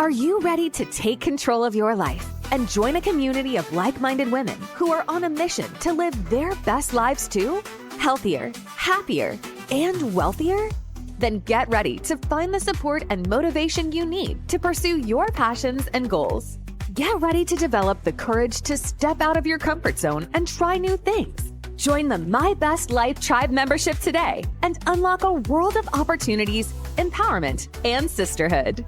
Are you ready to take control of your life and join a community of like-minded women who are on a mission to live their best lives too? Healthier, happier, and wealthier? Then get ready to find the support and motivation you need to pursue your passions and goals. Get ready to develop the courage to step out of your comfort zone and try new things. Join the My Best Life Tribe membership today and unlock a world of opportunities, empowerment, and sisterhood.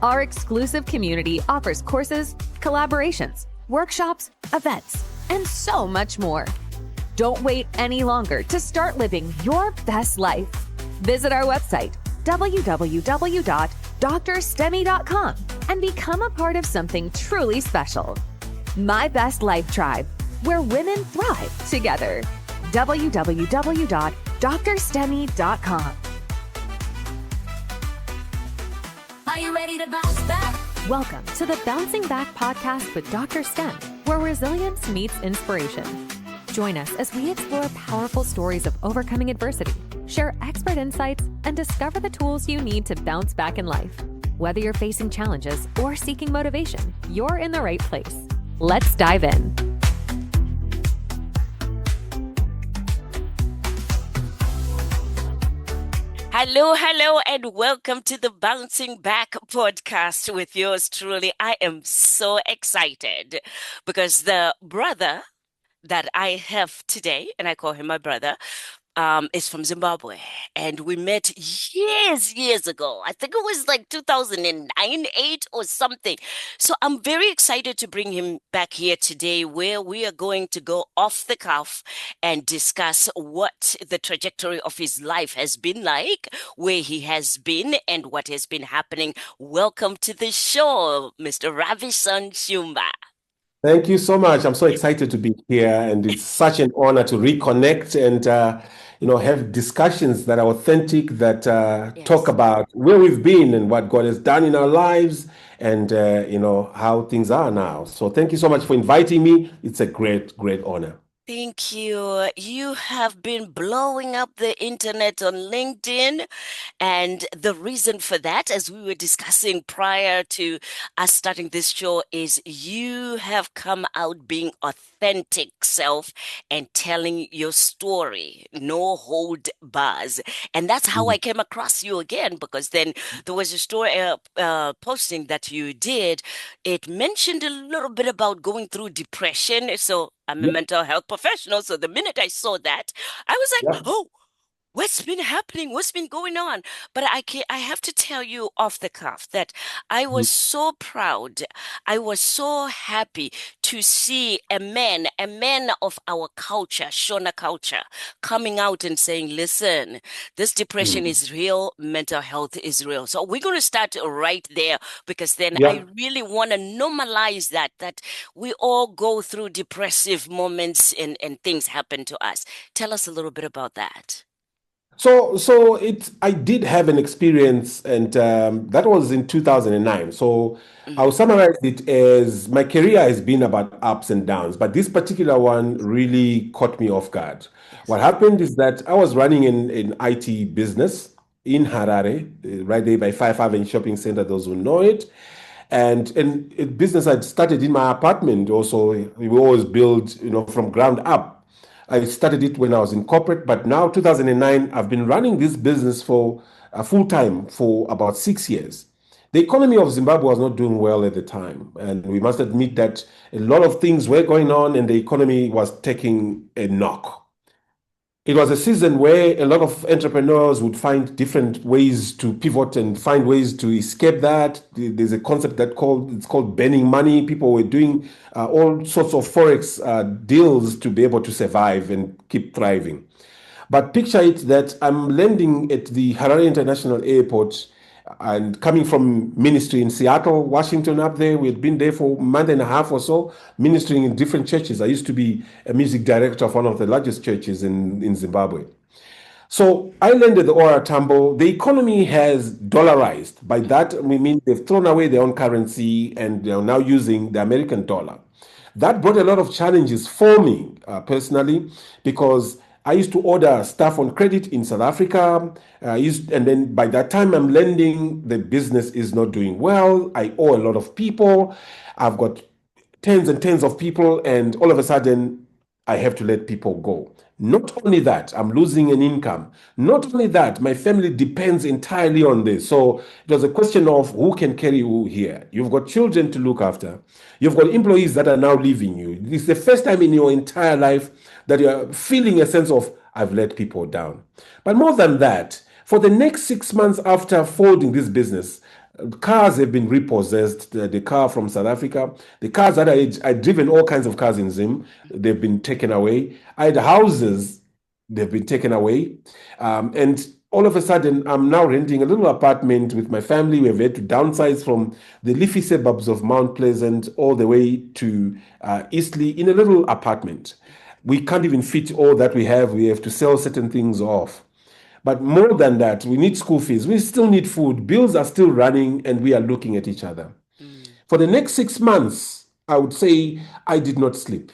Our exclusive community offers courses, collaborations, workshops, events, and so much more. Don't wait any longer to start living your best life. Visit our website, www.DrStemmy.com, and become a part of something truly special. My Best Life Tribe, where women thrive together. www.DrStemmy.com. Are you ready to bounce back? Welcome to the Bouncing Back podcast with DrStem, where resilience meets inspiration. Join us as we explore powerful stories of overcoming adversity, share expert insights, and discover the tools you need to bounce back in life. Whether you're facing challenges or seeking motivation, you're in the right place. Let's dive in. Hello, and welcome to the Bouncing Back podcast with yours truly. I am so excited because the brother that I have today, and I call him my brother, is from Zimbabwe. And we met years ago. I think it was like 2009, 8 or something. So I'm very excited to bring him back here today, where we are going to go off the cuff and discuss what the trajectory of his life has been like, where he has been, and what has been happening. Welcome to the show, Mr. Rabison Shumba. Thank you so much. I'm so excited to be here, and it's such an honor to reconnect and have discussions that are authentic, that talk about where we've been and what God has done in our lives, and how things are now. So thank you so much for inviting me. It's a great honor. Thank you. You have been blowing up the internet on LinkedIn. And the reason for that, as we were discussing prior to us starting this show, is you have come out being authentic self and telling your story, no hold bars. And that's how I came across you again, because then there was a story posting that you did. It mentioned a little bit about going through depression. So I'm a mental health professional. So the minute I saw that, I was like, oh, what's been happening? What's been going on? But I have to tell you off the cuff that I was so proud. I was so happy to see a man of our culture, Shona culture, coming out and saying, listen, this depression is real, mental health is real. So we're going to start right there, because then I really want to normalize that we all go through depressive moments and things happen to us. Tell us a little bit about that. So I did have an experience, and that was in 2009. So I'll summarize it as my career has been about ups and downs, but this particular one really caught me off guard. What happened is that I was running an IT business in Harare, right there by Five Avenue Shopping Center, those who know it. And a business I'd started in my apartment also. We always build, from ground up. I started it when I was in corporate, but now 2009, I've been running this business for full time for about 6 years. The economy of Zimbabwe was not doing well at the time, and we must admit that a lot of things were going on and the economy was taking a knock. It was a season where a lot of entrepreneurs would find different ways to pivot and find ways to escape that. There's a concept it's called burning money. People were doing all sorts of forex deals to be able to survive and keep thriving. But picture it that I'm landing at the Harare International Airport and coming from ministry in Seattle, Washington up there. We had been there for a month and a half or so, ministering in different churches. I used to be a music director of one of the largest churches in Zimbabwe. So I landed the Ora Tambo. The economy has dollarized. By that, we mean they've thrown away their own currency and they're now using the American dollar. That brought a lot of challenges for me personally, because I used to order stuff on credit in South Africa. And then by that time I'm lending, the business is not doing well. I owe a lot of people. I've got tens and tens of people, and all of a sudden I have to let people go. Not only that, I'm losing an income. Not only that, my family depends entirely on this. So it was a question of who can carry who here. You've got children to look after. You've got employees that are now leaving you. It's the first time in your entire life that you're feeling a sense of, I've let people down. But more than that, for the next 6 months after folding this business, cars have been repossessed. The car from South Africa, the cars that I'd driven all kinds of cars in Zim, they've been taken away. I had houses, they've been taken away. And all of a sudden, I'm now renting a little apartment with my family. We've had to downsize from the leafy suburbs of Mount Pleasant all the way to Eastleigh in a little apartment. We can't even fit all that we have. We have to sell certain things off. But more than that, we need school fees. We still need food. Bills are still running, and we are looking at each other. For the next 6 months, I would say I did not sleep.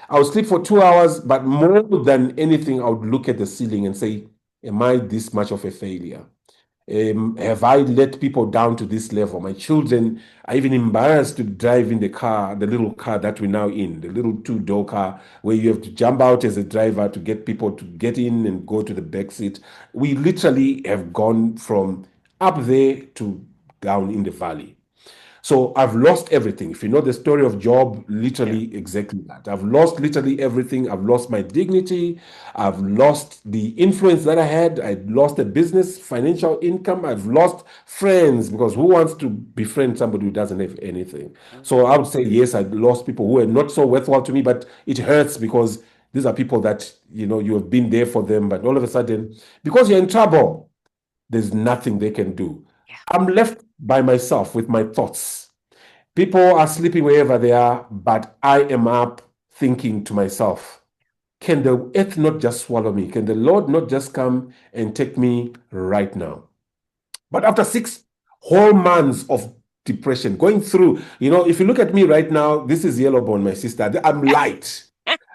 I would sleep for 2 hours, but more than anything, I would look at the ceiling and say, am I this much of a failure? Have I let people down to this level? My children are even embarrassed to drive in the car, the little car that we're now in, the little two-door car where you have to jump out as a driver to get people to get in and go to the back seat. We literally have gone from up there to down in the valley. So I've lost everything. If you know the story of Job, literally exactly that. I've lost literally everything. I've lost my dignity. I've lost the influence that I had. I've lost a business, financial income. I've lost friends, because who wants to befriend somebody who doesn't have anything? So I would say, yes, I've lost people who are not so worthwhile to me, but it hurts because these are people that, you have been there for them, but all of a sudden, because you're in trouble, there's nothing they can do. I'm left by myself with my thoughts. People are sleeping wherever they are, but I am up thinking to myself, can the earth not just swallow me? Can the Lord not just come and take me right now? But after 6 whole months of depression, going through, if you look at me right now, this is Yellowbone, my sister. I'm light.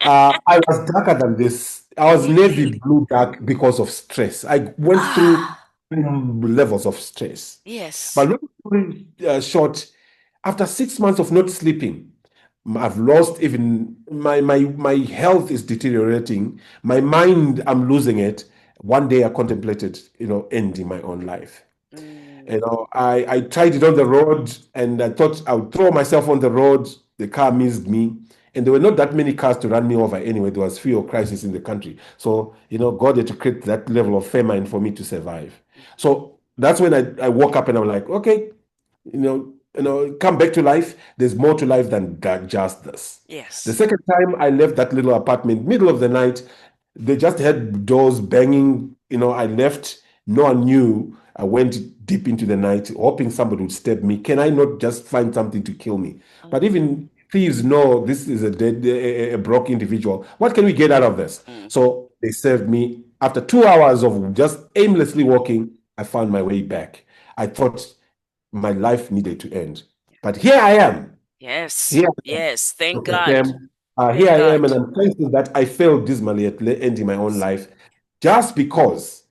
I was darker than this. I was navy blue dark because of stress. I went through levels of stress. Yes. But long story short, after 6 months of not sleeping, I've lost even my health is deteriorating. My mind, I'm losing it. One day I contemplated, ending my own life. I tried it on the road, and I thought I would throw myself on the road. The car missed me. And there were not that many cars to run me over anyway. There was fuel crisis in the country. So, God had to create that level of famine for me to survive. So that's when I woke up and I'm like, okay, come back to life. There's more to life than just this. Yes. The second time I left that little apartment, middle of the night, they just had doors banging. I left. No one knew. I went deep into the night, hoping somebody would stab me. Can I not just find something to kill me? But even thieves know this is a broke individual. What can we get out of this? So they served me. After 2 hours of just aimlessly walking, I found my way back. I thought my life needed to end. But here I am. Yes. Here I am. Yes. Thank Okay, God. Sam. Here I am, and I'm thankful that I failed dismally at ending my own life just because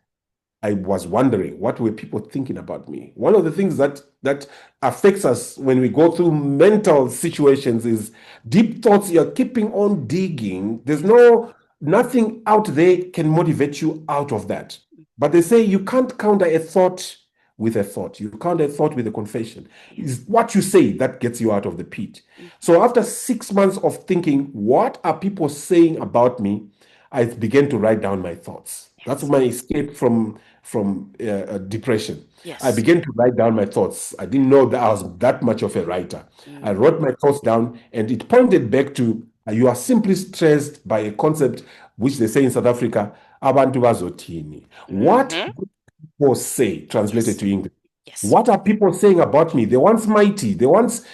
I was wondering what were people thinking about me. One of the things that affects us when we go through mental situations is deep thoughts. You're keeping on digging. There's nothing out there can motivate you out of that. But they say you can't counter a thought with a thought. You counter a thought with a confession. It's what you say that gets you out of the pit. So after 6 months of thinking, what are people saying about me? I began to write down my thoughts. That's my escape from depression. Yes. I began to write down my thoughts. I didn't know that I was that much of a writer. I wrote my thoughts down, and it pointed back to you are simply stressed by a concept which they say in South Africa, abantu bazothini. What people say, translated to English. Yes. What are people saying about me? The once mighty, the once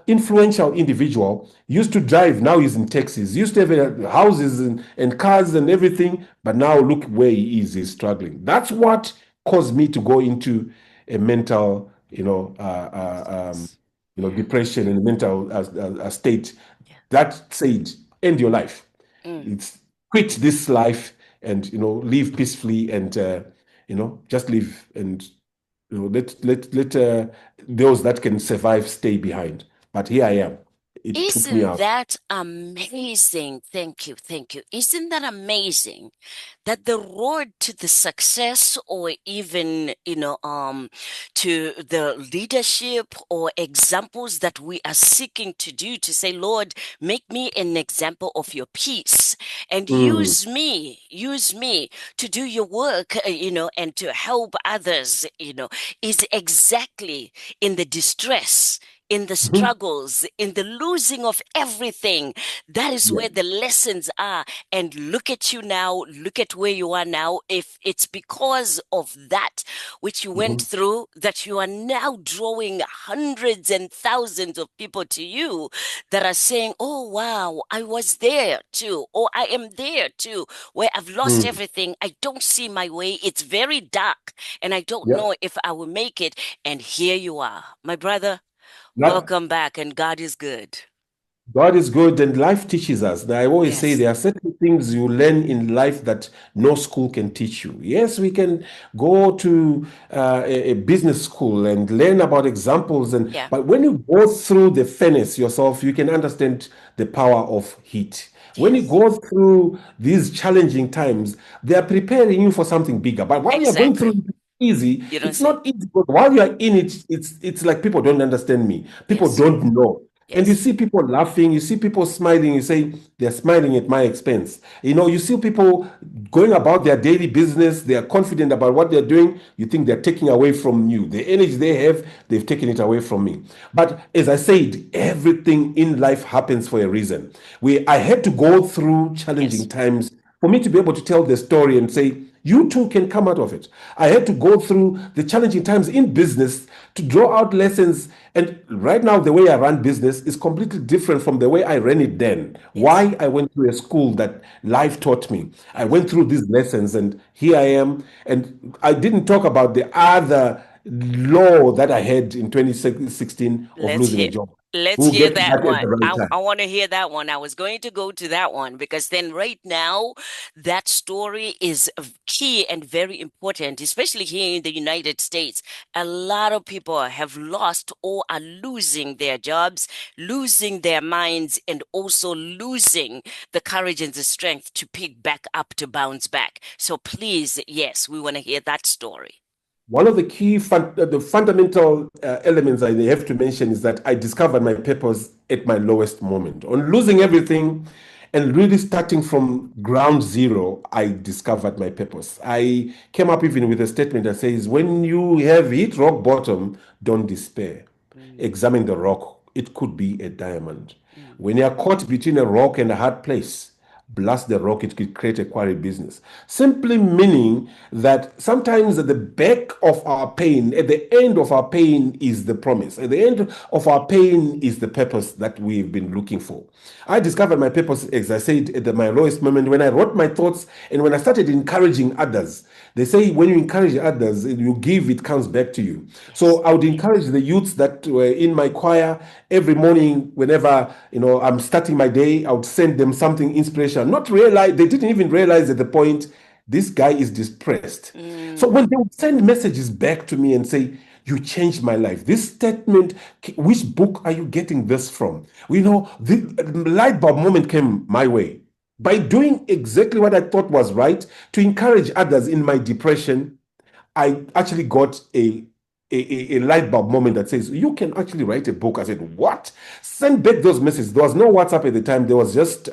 influential individual used to drive. Now he's in Texas. Used to have houses and cars and everything, but now look where he is. He's struggling. That's what caused me to go into a mental, depression and mental state. That said, end your life. It's quit this life. and live peacefully and just live and let those that can survive stay behind. But here I am. It took me Isn't out. that amazing? Thank you. Thank you. Isn't that amazing that the road to the success or even, to the leadership or examples that we are seeking to do to say, Lord, make me an example of your peace and Mm, use me to do your work, and to help others, is exactly in the distress, in the mhm. struggles, in the losing of everything. That is Yeah. where the lessons are. And look at you now, look at where you are now. If it's because of that which you went Mhm. through, that you are now drawing hundreds and thousands of people to you that are saying, oh, wow, I was there too, or I am there too, where I've lost Mm. everything. I don't see my way. It's very dark, and I don't Yeah. know if I will make it. And here you are, my brother. Yeah. Welcome back, and God is good. God is good and life teaches us. Now, I always say Yes, there are certain things you learn in life that no school can teach you. Yes, we can go to a business school and learn about examples, yeah, but when you go through the furnace yourself, you can understand the power of heat. When you yes, go through these challenging times, they are preparing you for something bigger. But while you're going through exactly. it easy, You don't it's see. not easy. But while you are in it, it's like people don't understand me. People Yes, don't know. And you yes, see people laughing, you see people smiling, you say they're smiling at my expense. You see people going about their daily business, they are confident about what they're doing, you think they're taking away from you. The energy they have, they've taken it away from me. But as I said, everything in life happens for a reason. I had to go through challenging yes, times for me to be able to tell the story and say, you too can come out of it. I had to go through the challenging times in business to draw out lessons. And right now, the way I run business is completely different from the way I ran it then. yes, Why? I went to a school that life taught me. I yes. went through these lessons, and here I am. And I didn't talk about the other law that I had in 2016 of Let's losing a hear job. let's We'll hear get to that that at the one. right I time. want to hear that one. I was going to go to that one because then right now that story is key and very important, especially here in the United States. A lot of people have lost or are losing their jobs, losing their minds, and also losing the courage and the strength to pick back up, to bounce back. So please, yes, we want to hear that story. One of the the fundamental elements I have to mention is that I discovered my purpose at my lowest moment. On losing everything and really starting from ground zero, I discovered my purpose. I came up even with a statement that says, when you have hit rock bottom, don't despair. Mm, Examine the rock. It could be a diamond. mm, When you are caught between a rock and a hard place, blast the rock, it could create a quarry business. Simply meaning that sometimes at the back of our pain, at the end of our pain is the promise. At the end of our pain is the purpose that we've been looking for. I discovered my purpose, as I said, my lowest moment when I wrote my thoughts and when I started encouraging others. They say when you encourage others, you give, it comes back to you. yes, So I would encourage the youths that were in my choir every morning, whenever I'm starting my day, I would send them something inspirational. Not realize they didn't even realize at the point this guy is depressed. So when mm, they would send messages back to me and say, you changed my life. This statement, which book are you getting this from? The light bulb moment came my way. By doing exactly what I thought was right to encourage others in my depression, I actually got a light bulb moment that says, you can actually write a book. I said, what? Send back those messages. There was no WhatsApp at the time. There was just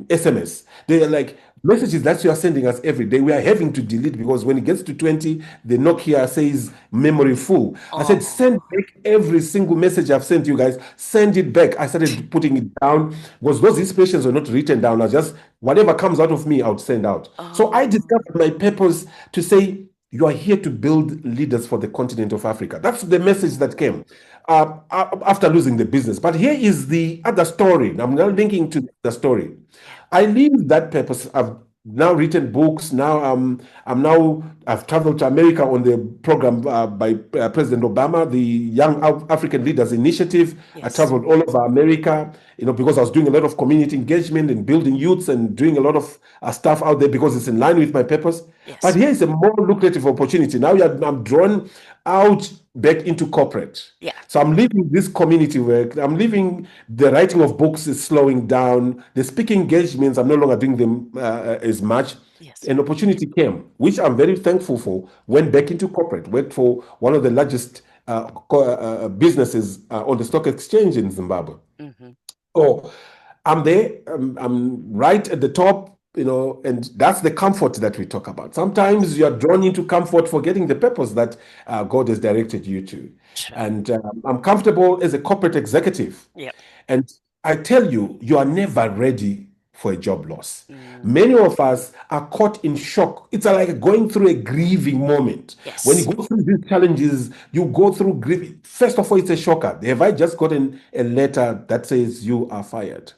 SMS. They are like messages that you are sending us every day. We are having to delete because when it gets to 20, the Nokia says memory full. I said, oh, send back every single message I've sent you guys. Send it back. I started putting it down because those inspirations were not written down. I just, whatever comes out of me, I would send out. So I oh, discovered my purpose to say, you are here to build leaders for the continent of Africa. That's the message that came after losing the business. But here is the other story. I'm now linking to the story. yeah, I leave that purpose. I've now written books. Now I've traveled to America on the program by President Obama, the Young African Leaders Initiative. I Yes. traveled all over America, because I was doing a lot of community engagement and building youths and doing a lot of stuff out there because it's in line with my purpose. But Yes. here is a more lucrative opportunity. Now I'm drawn out back into corporate. Yeah. So I'm leaving this community work. I'm leaving the writing of books is slowing down. The speaking engagements, I'm no longer doing them as much. Yes. An opportunity came, which I'm very thankful for. Went back into corporate, worked for one of the largest businesses on the stock exchange in Zimbabwe. Mm-hmm. Oh, I'm there. I'm right at the top, and that's the comfort that we talk about. Sometimes you are drawn into comfort, forgetting the purpose that God has directed you to. Sure. And I'm comfortable as a corporate executive. Yeah. And I tell you, you are never ready for a job loss. Mm. Many of us are caught in shock. It's like going through a grieving moment. Yes. When you go through these challenges, you go through grief. First of all, it's a shocker. Have I just gotten a letter that says you are fired?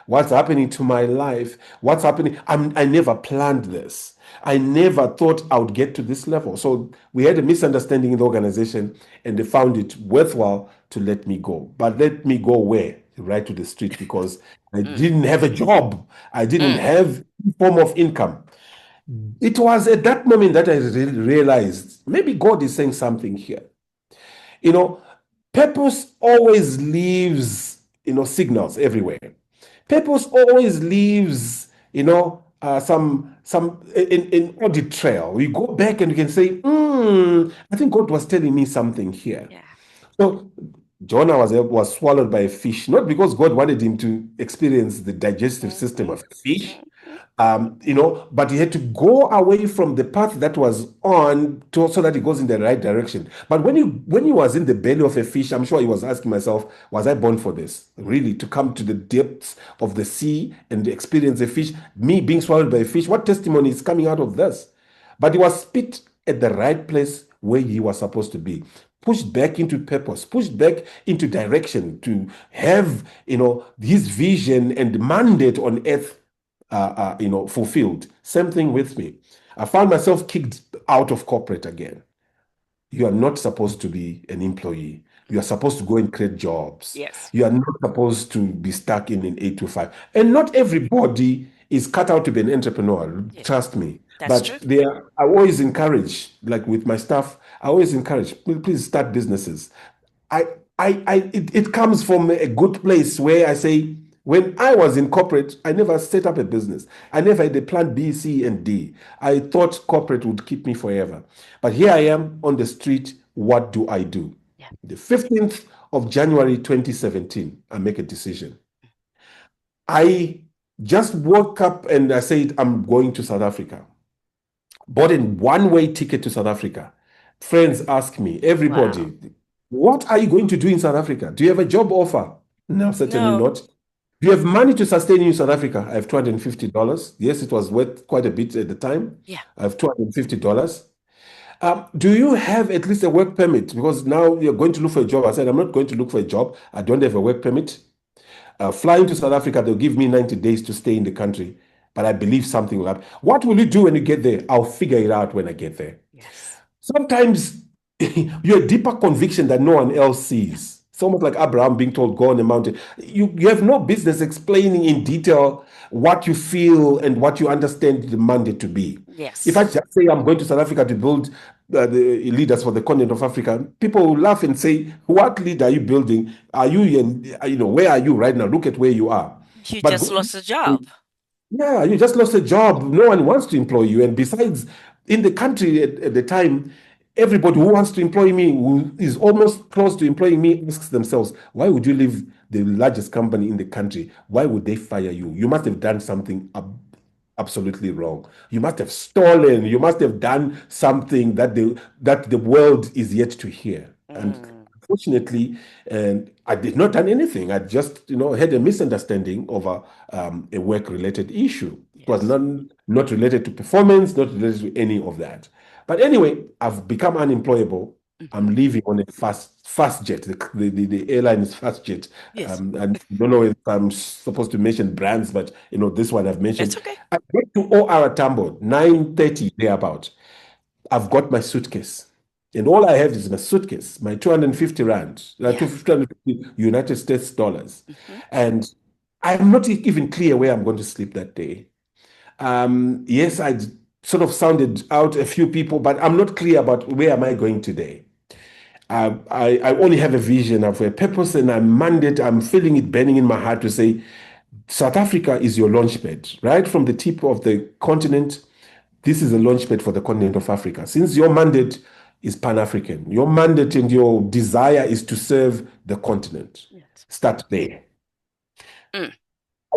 What's happening to my life? What's happening? I never planned this. I never thought I would get to this level. So we had a misunderstanding in the organization, and they found it worthwhile to let me go. But let me go where? Right to the street, because I didn't have a job. I didn't have any form of income. It was at that moment that I realized maybe God is saying something here. Purpose always leaves, signals everywhere. Purpose always leaves, some in audit trail. We go back and you can say, I think God was telling me something here. Yeah. So Jonah was swallowed by a fish, not because God wanted him to experience the digestive system of a fish, but he had to go away from the path that was on so that he goes in the right direction. But when he was in the belly of a fish, I'm sure he was asking himself, was I born for this? Really, to come to the depths of the sea and experience a fish, me being swallowed by a fish, what testimony is coming out of this? But he was put at the right place where he was supposed to be. Pushed back into purpose, pushed back into direction to have, his vision and mandate on earth fulfilled. Same thing with me. I found myself kicked out of corporate again. You are not supposed to be an employee. You are supposed to go and create jobs. Yes. You are not supposed to be stuck in an 8 to 5. And not everybody is cut out to be an entrepreneur. Trust me. That's But true. I always encourage, like with my staff, I always encourage, please start businesses. It comes from a good place where I say, when I was in corporate, I never set up a business. I never had a plan B, C, and D. I thought corporate would keep me forever. But here I am on the street. What do I do? Yeah. The 15th of January 2017, I make a decision. I just woke up and I said, I'm going to South Africa. Bought a one-way ticket to South Africa. Friends ask me, everybody, Wow. what are you going to do in South Africa? Do you have a job offer? No, certainly No. not. Do you have money to sustain you in South Africa? I have $250. Yes, it was worth quite a bit at the time. Yeah. I have $250. Do you have at least a work permit? Because now you're going to look for a job. I said, I'm not going to look for a job. I don't have a work permit. Flying to South Africa, they'll give me 90 days to stay in the country. But I believe something will happen. What will you do when you get there? I'll figure it out when I get there. Yes. Sometimes you're a deeper conviction that no one else sees. It's almost like Abraham being told, go on the mountain. You have no business explaining in detail what you feel and what you understand the mandate to be. Yes. If I just say I'm going to South Africa to build the leaders for the continent of Africa, people will laugh and say, what leader are you building? Are you, where are you right now? Look at where you are. You But just lost a job. yeah, you just lost a job. No one wants to employ you. And besides, in the country at the time, everybody who wants to employ me, who is almost close to employing me, asks themselves, why would you leave the largest company in the country? Why would they fire you? You must have done something absolutely wrong. You must have stolen. You must have done something that the world is yet to hear. And unfortunately, I did not done anything. I just, had a misunderstanding over a work-related issue. It was not related to performance, not related to any of that. But anyway, I've become unemployable. I'm leaving on a fast jet. The airline is fast jet. Yes. And I don't know if I'm supposed to mention brands, but this one I've It's mentioned. okay. I get to OR Tambo, 9:30 thereabout. I've got my suitcase. And all I have is my suitcase, my 250 rand, Yeah. 250 United States dollars. Mm-hmm. And I'm not even clear where I'm going to sleep that day. Yes, I sort of sounded out a few people, but I'm not clear about where am I going today. I only have a vision of a purpose and a mandate. I'm feeling it burning in my heart to say, South Africa is your launchpad, right from the tip of the continent. This is a launchpad for the continent of Africa. Since your mandate is Pan-African, your mandate and your desire is to serve the continent. Yes. Start there. Mm.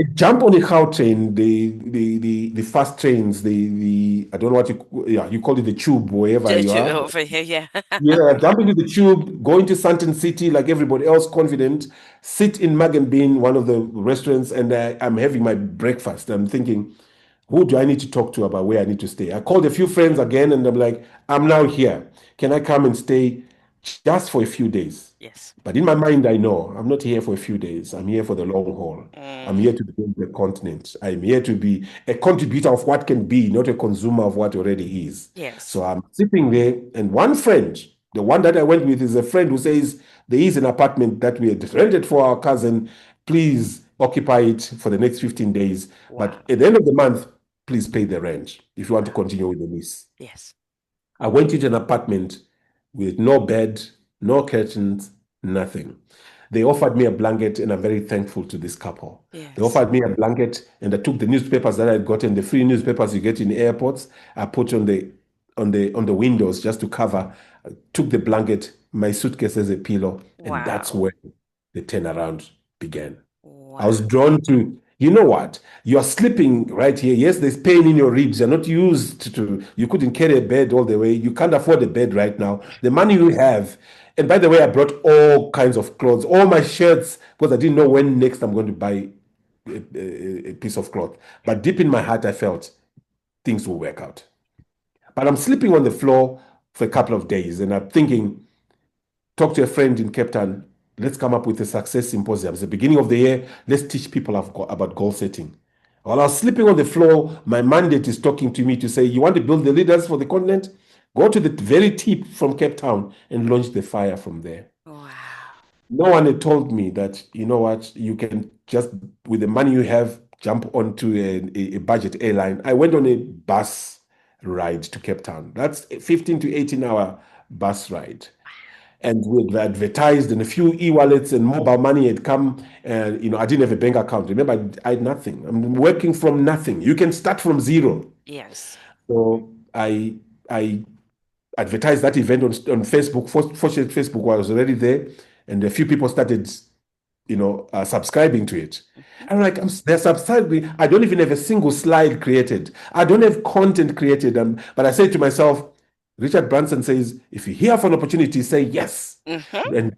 I jump on the Gautrain, the fast trains, the I don't know what you call it, the tube, wherever you are. Over here, yeah. Yeah, jump into the tube, go into Sandton City like everybody else, confident, sit in Mug and Bean, one of the restaurants, and I'm having my breakfast. I'm thinking, who do I need to talk to about where I need to stay? I called a few friends again, and I'm like, I'm now here. Can I come and stay just for a few days? Yes. But in my mind, I know I'm not here for a few days. I'm here for the long haul. I'm here to build the continent. I'm here to be a contributor of what can be, not a consumer of what already is. Yes. So I'm sitting there, and one friend, the one that I went with, is a friend who says there is an apartment that we had rented for our cousin. Please occupy it for the next 15 days. But at the end of the month, please pay the rent if you want to continue with the lease. Yes. I went into an apartment with no bed, no curtains, nothing. They offered me a blanket, and I'm very thankful to this couple. Yes. They offered me a blanket, and I took the newspapers that I'd gotten, the free newspapers you get in airports. I put on the windows just to cover. I took the blanket, my suitcase as a pillow, and that's where the turnaround began. Wow. I was drawn to, you know what? You're sleeping right here. Yes, there's pain in your ribs. You're not used to, you couldn't carry a bed all the way. You can't afford a bed right now. The money you have. And by the way, I brought all kinds of clothes, all my shirts, because I didn't know when next I'm going to buy a piece of cloth. But deep in my heart, I felt things will work out. But I'm sleeping on the floor for a couple of days, and I'm thinking, talk to a friend in Cape Town. Let's come up with a success symposium. It's the beginning of the year. Let's teach people about goal setting. While I was sleeping on the floor, my mandate is talking to me to say, you want to build the leaders for the continent? Go to the very tip from Cape Town and launch the fire from there. Wow. No one had told me that, you know what, you can just, with the money you have, jump onto a budget airline. I went on a bus ride to Cape Town. That's a 15 to 18-hour bus ride. And we had advertised, and a few e-wallets and mobile money had come. And I didn't have a bank account. Remember, I had nothing. I'm working from nothing. You can start from zero. Yes. So I advertised that event on Facebook. Fortunately, Facebook was already there, and a few people started, subscribing to it. And I'm like, they're subscribing. I don't even have a single slide created. I don't have content created. But I say to myself, Richard Branson says, if you hear of an opportunity, say yes. And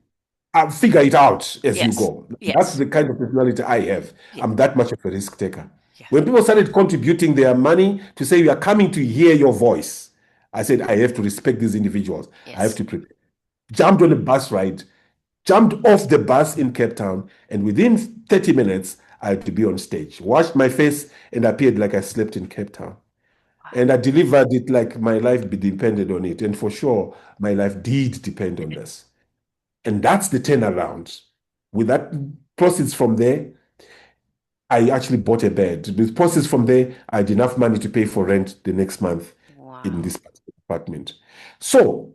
I'll figure it out as you go. Yes. That's the kind of personality I have. Yeah. I'm that much of a risk taker. Yes. When people started contributing their money to say, we are coming to hear your voice, I said, I have to respect these individuals. Yes. I have to prepare. Jumped on a bus ride, jumped off the bus in Cape Town, and within 30 minutes, I had to be on stage. Washed my face and appeared like I slept in Cape Town. And I delivered it like my life depended on it. And for sure, my life did depend on this. And that's the turnaround. With that proceeds from there, I actually bought a bed. With proceeds from there, I had enough money to pay for rent the next month in this apartment. So,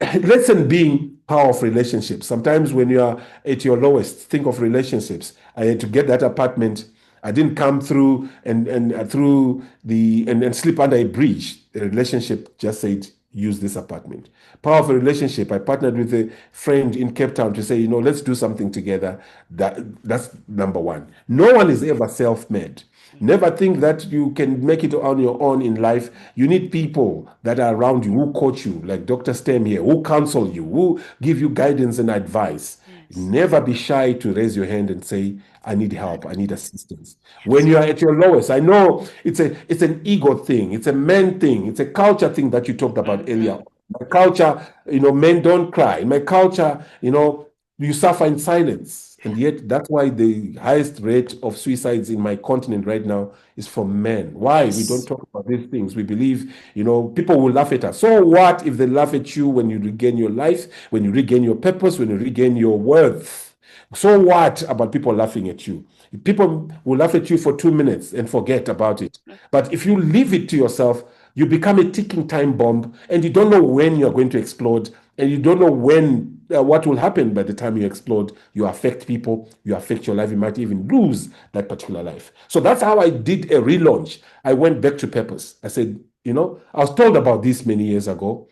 lesson being power of relationships. Sometimes when you are at your lowest, think of relationships. I had to get that apartment. I didn't come through and sleep under a bridge. The relationship just said, use this apartment. Power of a relationship. I partnered with a friend in Cape Town to say, let's do something together. That's number one. No one is ever self-made. Never think that you can make it on your own in life. You need people that are around you, who coach you, like DrStem here, who counsel you, who give you guidance and advice. Yes. Never be shy to raise your hand and say, I need help, I need assistance. Yes. When you are at your lowest, I know it's an ego thing, it's a man thing, it's a culture thing that you talked about earlier. My culture, men don't cry. In my culture, you suffer in silence. And yet, that's why the highest rate of suicides in my continent right now is from men. Why? We don't Yes. talk about these things. We believe, people will laugh at us. So what if they laugh at you when you regain your life, when you regain your purpose, when you regain your worth? So what about people laughing at you? People will laugh at you for 2 minutes and forget about it. But if you leave it to yourself, you become a ticking time bomb and you don't know when you're going to explode and you don't know when what will happen by the time you explode. You affect people, you affect your life, you might even lose that particular life. So that's how I did a relaunch. I went back to purpose. I said, I was told about this many years ago.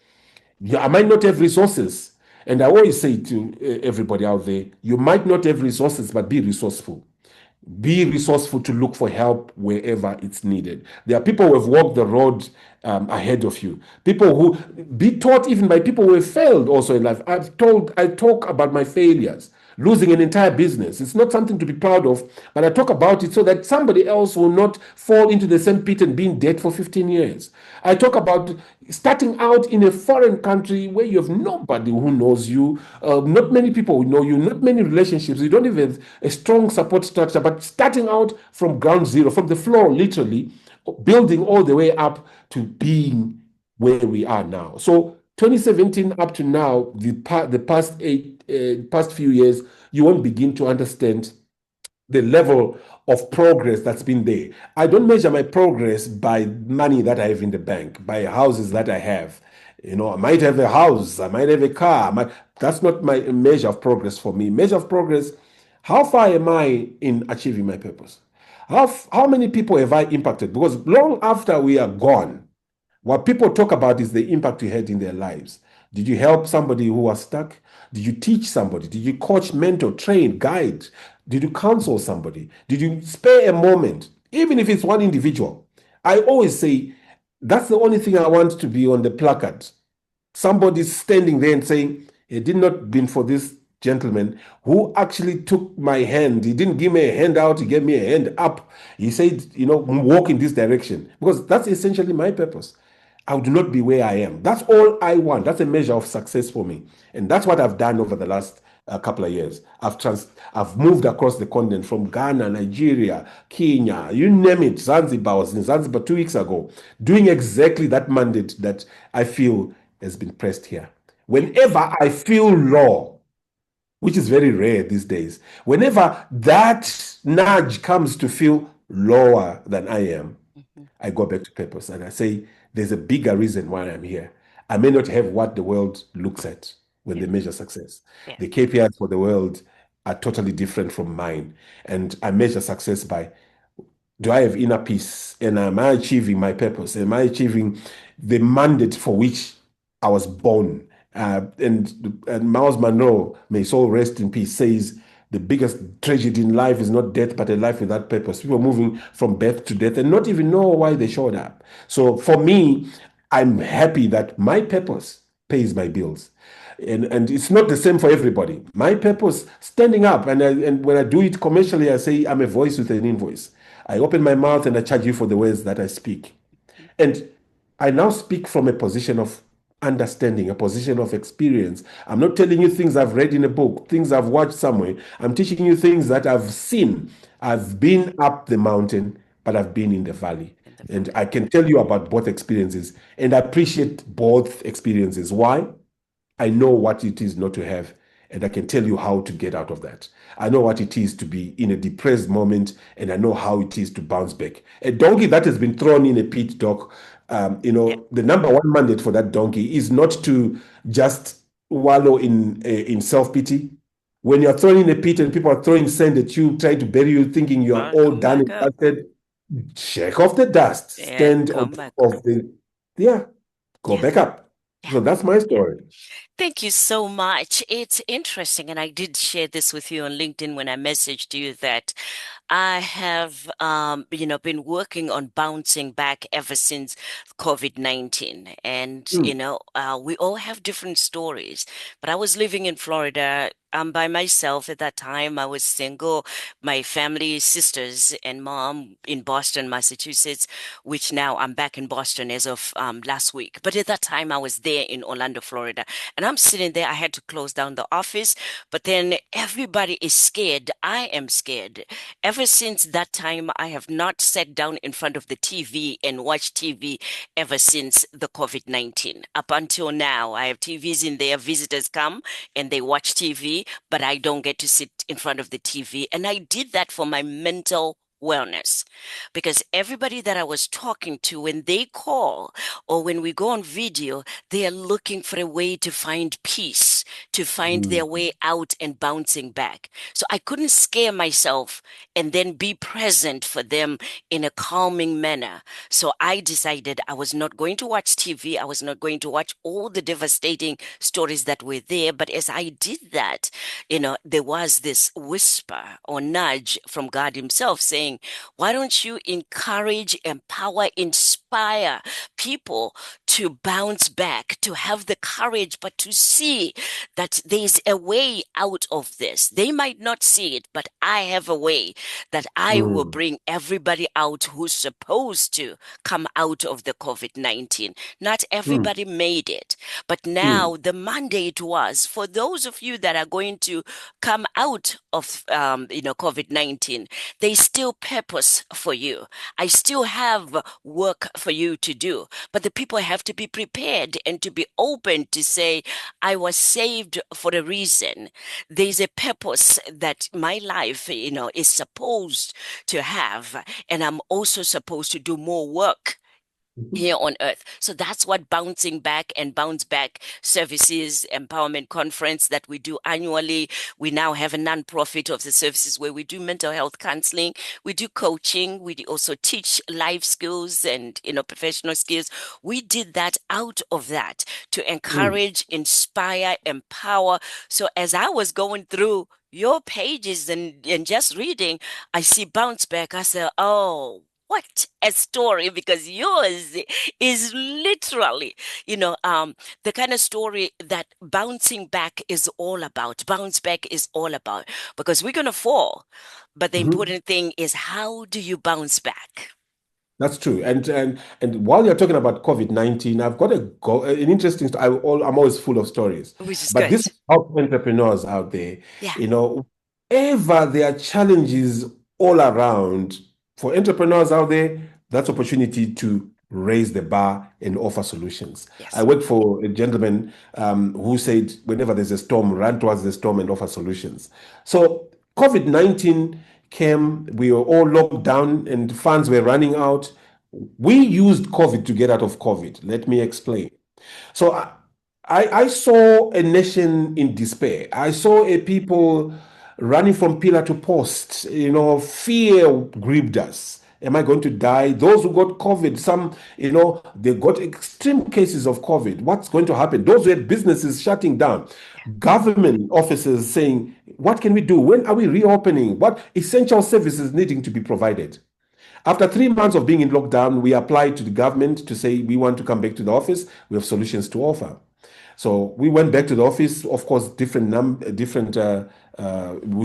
Yeah, I might not have resources. And I always say to everybody out there, you might not have resources, but be resourceful. Be resourceful to look for help wherever it's needed. There are people who have walked the road ahead of you. People who be taught even by people who have failed also in life. I talk about my failures, losing an entire business. It's not something to be proud of, but I talk about it so that somebody else will not fall into the same pit and be in debt for 15 years. I talk about starting out in a foreign country where you have nobody who knows you, not many people who know you, not many relationships. You don't even have a strong support structure, but starting out from ground zero, from the floor, literally, building all the way up to being where we are now. So 2017 up to now, the past few years, you won't begin to understand the level of progress that's been there. I don't measure my progress by money that I have in the bank, by houses that I have. I might have a house, I might have a car. That's not my measure of progress for me. Measure of progress, how far am I in achieving my purpose? How many people have I impacted? Because long after we are gone, what people talk about is the impact you had in their lives. Did you help somebody who was stuck? Did you teach somebody? Did you coach, mentor, train, guide? Did you counsel somebody? Did you spare a moment, even if it's one individual? I always say that's the only thing I want to be on the placard. Somebody standing there and saying, it did not been for this gentleman who actually took my hand. He didn't give me a hand out, he gave me a hand up. He said, walk in this direction. Because that's essentially my purpose. I would not be where I am. That's all I want. That's a measure of success for me. And that's what I've done over the last couple of years. I've moved across the continent from Ghana, Nigeria, Kenya, you name it. Zanzibar. I was in Zanzibar 2 weeks ago, doing exactly that mandate that I feel has been pressed here. Whenever I feel low, which is very rare these days, whenever that nudge comes to feel lower than I am, I go back to purpose and I say, there's a bigger reason why I'm here. I may not have what the world looks at when Yeah. they measure success. Yeah. The KPIs for the world are totally different from mine. And I measure success by, do I have inner peace? And am I achieving my purpose? Am I achieving the mandate for which I was born? And Miles Monroe, may his soul rest in peace, says the biggest tragedy in life is not death, but a life without purpose. People moving from birth to death and not even know why they showed up. So for me, I'm happy that my purpose pays my bills. And it's not the same for everybody. My purpose, standing up, and when I do it commercially, I say I'm a voice with an invoice. I open my mouth and I charge you for the words that I speak. And I now speak from a position of understanding, a position of experience. I'm not telling you things I've read in a book, things I've watched somewhere. I'm teaching you things that I've seen. I've been up the mountain, but I've been in the valley. In the And valley. I can tell you about both experiences. And I appreciate both experiences. Why? I know what it is not to have, and I can tell you how to get out of that. I know what it is to be in a depressed moment, and I know how it is to bounce back. A donkey that has been thrown in a pit, doc, Yeah. the number one mandate for that donkey is not to just wallow in self pity. When you're thrown in a pit and people are throwing sand at you, trying to bury you, thinking you are Well, all come done back and up. dusted, shake off the dust, And stand on come top back up. of yeah, go Yeah. back up. Yeah. So that's my story. Thank you so much. It's interesting, and I did share this with you on LinkedIn when I messaged you that I have, been working on bouncing back ever since COVID-19. And, Mm, we all have different stories. But I was living in Florida I'm by myself at that time. I was single. My family, sisters and mom in Boston, Massachusetts, which now I'm back in Boston as of last week. But at that time, I was there in Orlando, Florida. And I'm sitting there. I had to close down the office. But then everybody is scared. I am scared. Ever since that time, I have not sat down in front of the TV and watched TV ever since the COVID-19. Up until now, I have TVs in there. Visitors come and they watch TV, but I don't get to sit in front of the TV. And I did that for my mental wellness because everybody that I was talking to, when they call or when we go on video, they are looking for a way to find peace, to find their way out and bouncing back. So I couldn't scare myself and then be present for them in a calming manner. So I decided I was not going to watch TV. I was not going to watch all the devastating stories that were there. But as I did that, there was this whisper or nudge from God Himself saying, why don't you encourage, empower, inspire people to bounce back, to have the courage, but to see that there's a way out of this. They might not see it, but I have a way that I will bring everybody out who's supposed to come out of the COVID-19. Not everybody made it, but now the mandate was for those of you that are going to come out of COVID-19. There's still purpose for you. I still have work for you to do, but the people have to be prepared and to be open to say, I was saved for a reason. There's a purpose that my life, is supposed to have, and I'm also supposed to do more work here on earth. So that's what Bouncing Back and Bounce Back Services Empowerment Conference that we do annually. We now have a nonprofit of the services where we do mental health counseling, we do coaching, we also teach life skills and professional skills. We did that out of that to encourage, inspire, empower. So as I was going through your pages and just reading, I see Bounce Back. I said, oh, what a story, because yours is literally, the kind of story that bouncing back is all about. Bounce back is all about, because we're going to fall. But the important thing is, how do you bounce back? That's true. And while you're talking about COVID-19, I've got an interesting story. I'm always full of stories. Which is But good. this help entrepreneurs out there, Yeah. ever there are challenges all around for entrepreneurs out there, that's opportunity to raise the bar and offer solutions. Yes. I work for a gentleman who said, whenever there's a storm, run towards the storm and offer solutions. So COVID-19 came, we were all locked down and funds were running out. We used COVID to get out of COVID. Let me explain. So I saw a nation in despair. I saw a people running from pillar to post. Fear gripped us. Am I going to die? Those who got COVID, some, they got extreme cases of COVID. What's going to happen? Those who had businesses shutting down, government officers saying, what can we do? When are we reopening? What essential services needing to be provided? After 3 months of being in lockdown, we applied to the government to say we want to come back to the office. We have solutions to offer. So we went back to the office. Of course, we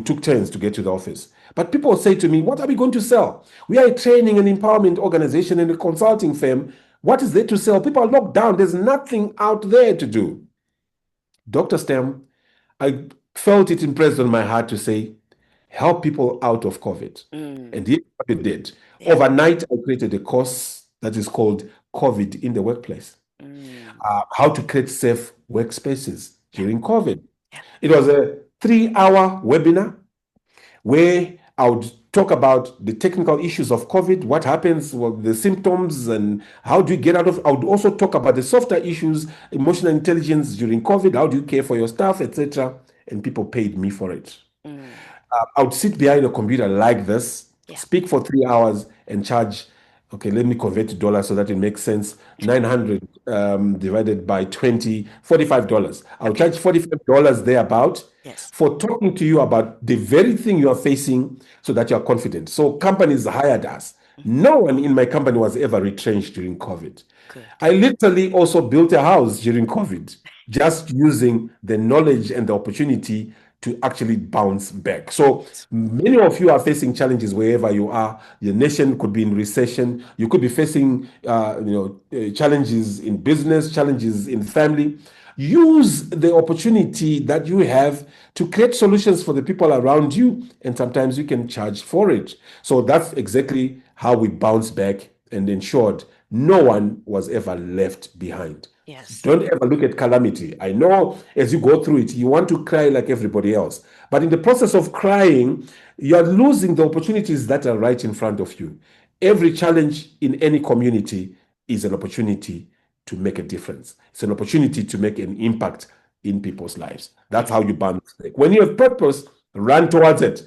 took turns to get to the office. But people say to me, what are we going to sell? We are a training and empowerment organization and a consulting firm. What is there to sell? People are locked down. There's nothing out there to do. DrStem, I felt it impressed on my heart to say, help people out of COVID. And here's what it did. Yeah. Overnight, I created a course that is called COVID in the Workplace. How to create safe workspaces during COVID. It was a 3-hour webinar where I would talk about the technical issues of COVID, what happens, the symptoms, and how do you get out of. I would also talk about the softer issues, emotional intelligence during COVID, how do you care for your staff, etc. And people paid me for it. I would sit behind a computer like this, speak for 3 hours, and charge. Okay, let me convert to dollars so that it makes sense. 900 divided by 20, $45. I'll charge $45 thereabout for talking to you about the very thing you are facing so that you are confident. So companies hired us. No one in my company was ever retrenched during COVID. Good. I literally also built a house during COVID, just using the knowledge and the opportunity to actually bounce back. So many of you are facing challenges wherever you are. Your nation could be in recession. You could be facing, challenges in business, challenges in family. Use the opportunity that you have to create solutions for the people around you, and sometimes you can charge for it. So that's exactly how we bounced back and ensured no one was ever left behind. Yes. Don't ever look at calamity. I know as you go through it, you want to cry like everybody else. But in the process of crying, you're losing the opportunities that are right in front of you. Every challenge in any community is an opportunity to make a difference. It's an opportunity to make an impact in people's lives. That's how you bounce back. When you have purpose, run towards it,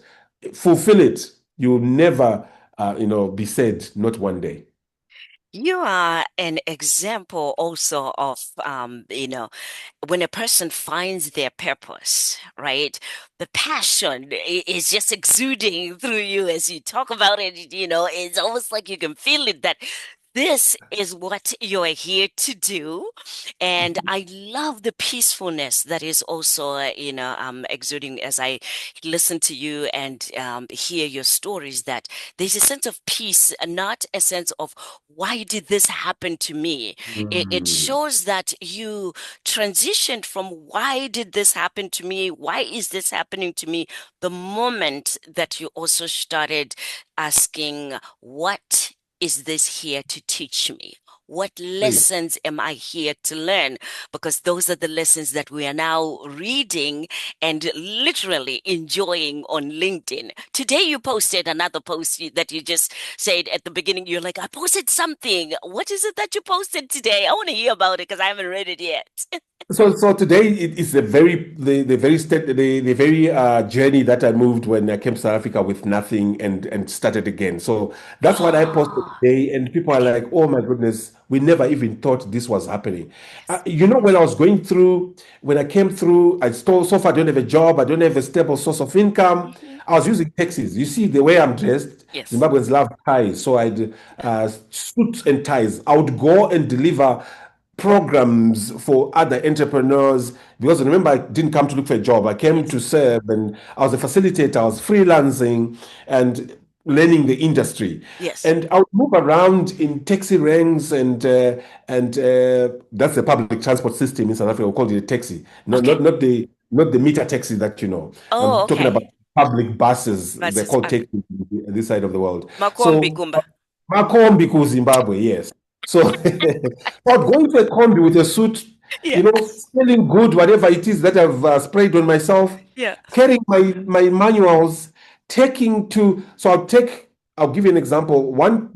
fulfill it. You'll never, be sad, not one day. You are an example also of, when a person finds their purpose, right? The passion is just exuding through you as you talk about it. It's almost like you can feel it that this is what you're here to do. And I love the peacefulness that is also, exuding as I listen to you and hear your stories, that there's a sense of peace, not a sense of why did this happen to me? It Mm. shows that you transitioned from why did this happen to me? Why is this happening to me? The moment that you also started asking, what is this here to teach me? What Great. lessons am I here to learn? Because those are the lessons that we are now reading and literally enjoying on LinkedIn. Today, you posted another post that you just said at the beginning. You're like, I posted something. What is it that you posted today? I want to hear about it because I haven't read it yet. So today it is the very journey that I moved when I came to South Africa with nothing and started again. So that's what I posted Oh, today, and people are okay. like, "Oh my goodness, we never even thought this was happening." Yes. When I was going through, when I came through, so far I don't have a job, I don't have a stable source of income. Mhm. I was using taxis. You see the way I'm dressed. Yes. Zimbabweans love ties, so I'd suits and ties. I would go and deliver programs for other entrepreneurs, because remember, I didn't come to look for a job. I came Yes. to serve, and I was a facilitator. I was freelancing and learning the industry. Yes. And I would move around in taxi ranks, and that's the public transport system in South Africa. We call it a taxi, Okay. not the meter taxi that you know. Oh, I'm talking about okay. public buses. They're Versus called taxis on this side of the world. Makombi So Kumba. Makombi ku Zimbabwe, yes. So, but going to a combi with a suit, Yeah. feeling good, whatever it is that I've sprayed on myself, Yeah. carrying my manuals, so I'll give you an example. One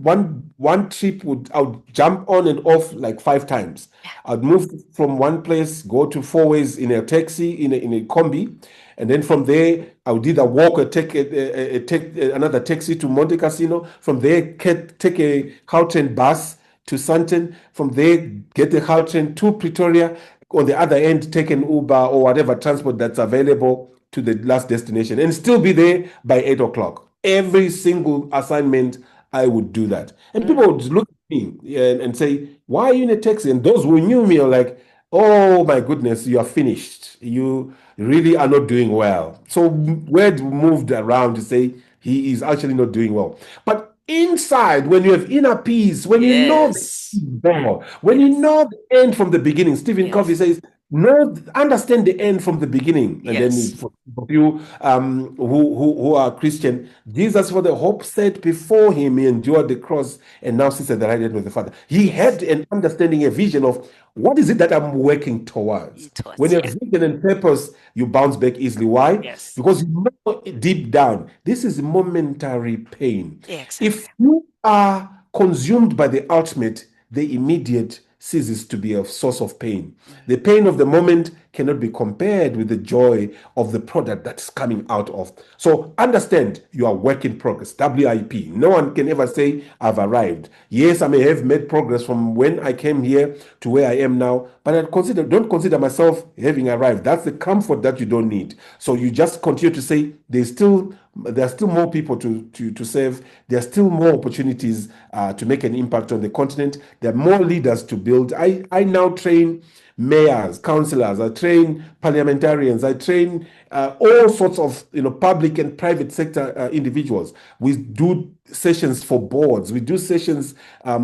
trip I would jump on and off like 5 times. I'd move from one place, go to 4 ways in a taxi, in a combi, and then from there, I would either walk or take another taxi to Monte Cassino. From there, take a Gauteng bus to Sandton. From there, get the Gauteng to Pretoria. On the other end, take an Uber or whatever transport that's available to the last destination, and still be there by 8 o'clock. Every single assignment, I would do that. And people Mm. would look at me and say, "Why are you in a taxi?" And those who knew me are like, "Oh my goodness, you are finished. You really are not doing well." So word moved around to say he is actually not doing well. But inside, when you have inner peace, when you know the Yes. door, when you Yes. know the end from the beginning, Stephen Covey Yes. says, "No, understand the end from the beginning." And then Yes. for you who are Christian, Jesus, for the hope set before him, he endured the cross and now sits at the right hand of the Father. He Yes. had an understanding, a vision of what is it that I'm working towards. It was, When you yeah. have vision and purpose, you bounce back easily. Why? Yes. Because you know deep down, this is momentary pain. Yeah, exactly. If you are consumed by the ultimate, the immediate ceases to be a source of pain. The pain of the moment cannot be compared with the joy of the product that's coming out of. So understand you are work in progress, WIP. No one can ever say, I've arrived. Yes, I may have made progress from when I came here to where I am now, but don't consider myself having arrived. That's the comfort that you don't need. So you just continue to say, there are still more people to serve. There are still more opportunities to make an impact on the continent. There are more leaders to build. I now train mayors, councillors, I train parliamentarians, I train all sorts of public and private sector individuals. We do sessions for boards, we do sessions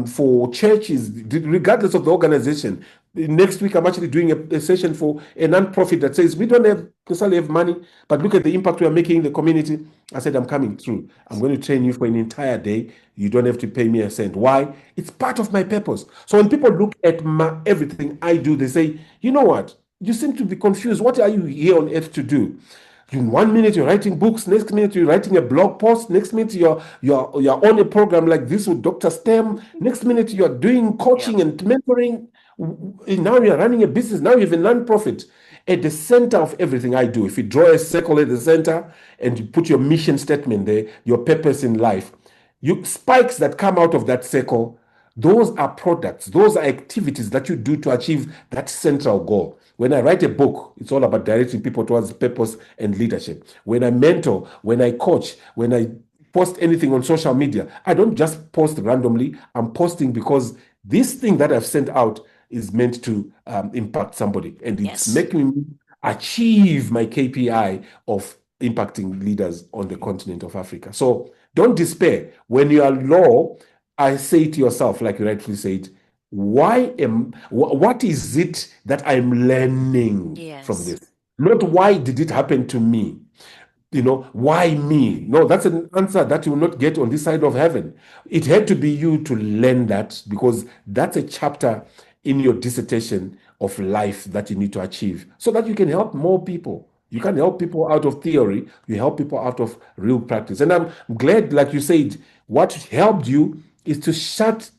for churches, regardless of the organization. Next week, I'm actually doing a session for a non-profit that says we don't necessarily have money, but look at the impact we are making in the community. I said, I'm coming through. I'm going to train you for an entire day. You don't have to pay me a cent. Why? It's part of my purpose. So when people look at everything I do, they say, you know what? You seem to be confused. What are you here on earth to do? In 1 minute you're writing books, next minute you're writing a blog post, next minute you're on a program like this with DrStem, next minute you're doing coaching and mentoring. Now you're running a business, now you have a non-profit. At the center of everything I do, if you draw a circle at the center and you put your mission statement there, your purpose in life, you spikes that come out of that circle, those are products, those are activities that you do to achieve that central goal. When I write a book, it's all about directing people towards purpose and leadership. When I mentor, when I coach, when I post anything on social media, I don't just post randomly. I'm posting because this thing that I've sent out is meant to impact somebody, and it's making me achieve my KPI of impacting leaders on the continent of Africa. So don't despair. When you are low, I say to yourself, like you rightfully said, what is it that I'm learning from this? Not why did it happen to me? Why me? No, that's an answer that you will not get on this side of heaven. It had to be you to learn that, because that's a chapter in your dissertation of life that you need to achieve so that you can help more people. You can help people out of theory, you help people out of real practice. And I'm glad, like you said, what helped you is to shut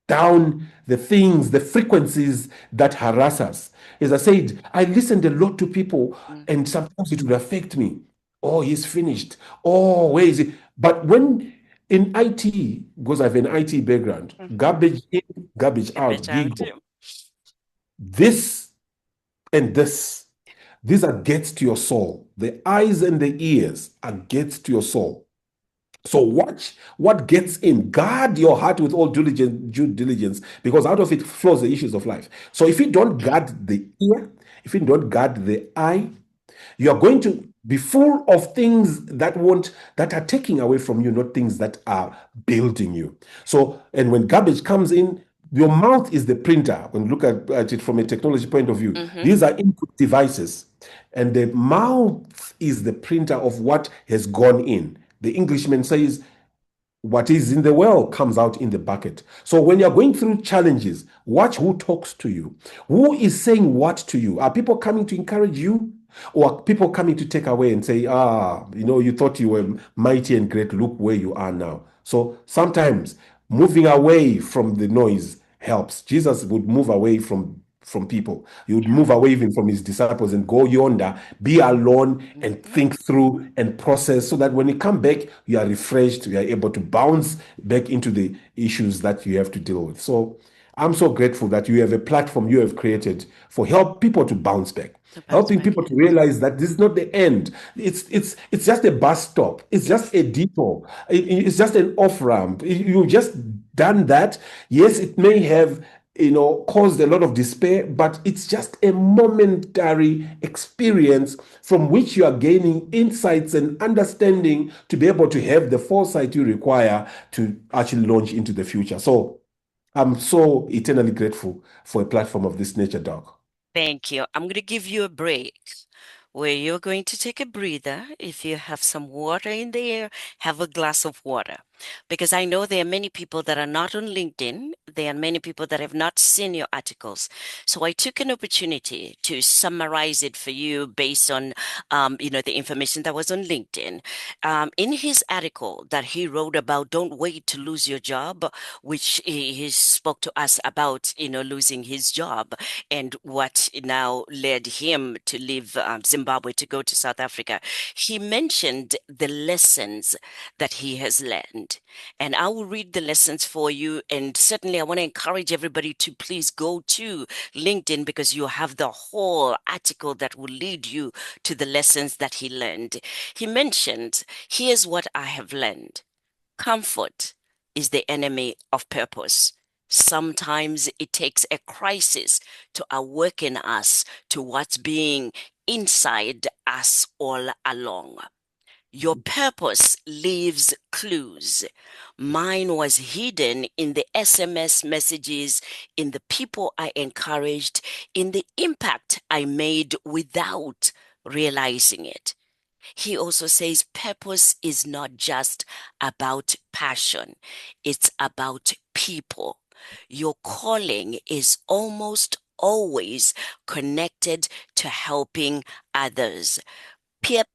down the things, the frequencies that harass us. As I said, I listened a lot to people, and sometimes it would affect me. Oh, he's finished. Oh, where is he? But when in IT, because I have an IT background, garbage in, garbage out, gig. This and this, these are gates to your soul. The eyes and the ears are gates to your soul. So watch what gets in. Guard your heart with all due diligence, because out of it flows the issues of life. So if you don't guard the ear, if you don't guard the eye, you are going to be full of things that are taking away from you, not things that are building you. So, and when garbage comes in, your mouth is the printer. When you look at it from a technology point of view, these are input devices, and the mouth is the printer of what has gone in. The Englishman says, what is in the well comes out in the bucket. So when you're going through challenges, watch who talks to you. Who is saying what to you? Are people coming to encourage you? Or are people coming to take away and say, you thought you were mighty and great, look where you are now. So sometimes moving away from the noise helps. Jesus would move away from people. He would move away even from his disciples and go yonder, be alone and think through and process, so that when you come back, you are refreshed, you are able to bounce back into the issues that you have to deal with. So I'm so grateful that you have a platform you have created for help people to bounce back. Helping people to realize that this is not the end. It's just a bus stop. It's just a depot. It's just an off ramp. You've just done that. Yes, it may have caused a lot of despair, but it's just a momentary experience from which you are gaining insights and understanding to be able to have the foresight you require to actually launch into the future. So I'm so eternally grateful for a platform of this nature, Doc. Thank you. I'm going to give you a break where you're going to take a breather. If you have some water in there, have a glass of water. Because I know there are many people that are not on LinkedIn. There are many people that have not seen your articles. So I took an opportunity to summarize it for you based on, the information that was on LinkedIn. In his article that he wrote about Don't Wait to Lose Your Job, which he spoke to us about, losing his job and what now led him to leave Zimbabwe to go to South Africa. He mentioned the lessons that he has learned. And I will read the lessons for you. And certainly I want to encourage everybody to please go to LinkedIn, because you have the whole article that will lead you to the lessons that he learned. He mentioned, here's what I have learned. Comfort is the enemy of purpose. Sometimes it takes a crisis to awaken us to what's being inside us all along. Your purpose leaves clues. Mine was hidden in the SMS messages, in the people I encouraged, in the impact I made without realizing it. He also says purpose is not just about passion, it's about people. Your calling is almost always connected to helping others.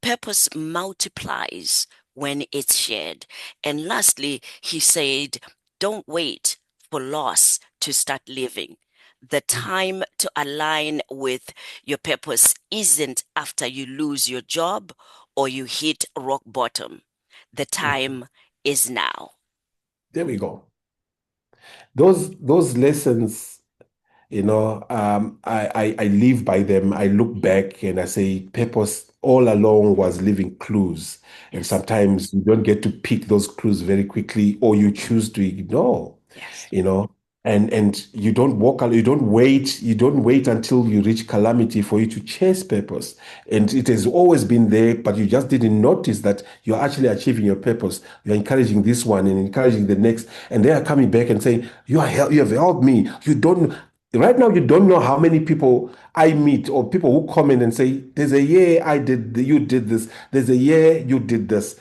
Purpose multiplies when it's shared. And lastly, he said, don't wait for loss to start living. The time to align with your purpose isn't after you lose your job or you hit rock bottom. The time is now. There we go. Those lessons, I live by them. I look back and I say purpose all along was leaving clues. And Yes. sometimes you don't get to pick those clues very quickly, or you choose to ignore, Yes. you know. And you don't you don't wait until you reach calamity for you to chase purpose. And it has always been there, but you just didn't notice that you're actually achieving your purpose. You're encouraging this one and encouraging the next, and they are coming back and saying, you have helped me. You don't Right now, you don't know how many people I meet or people who comment and say, there's a year you did this. There's a year you did this.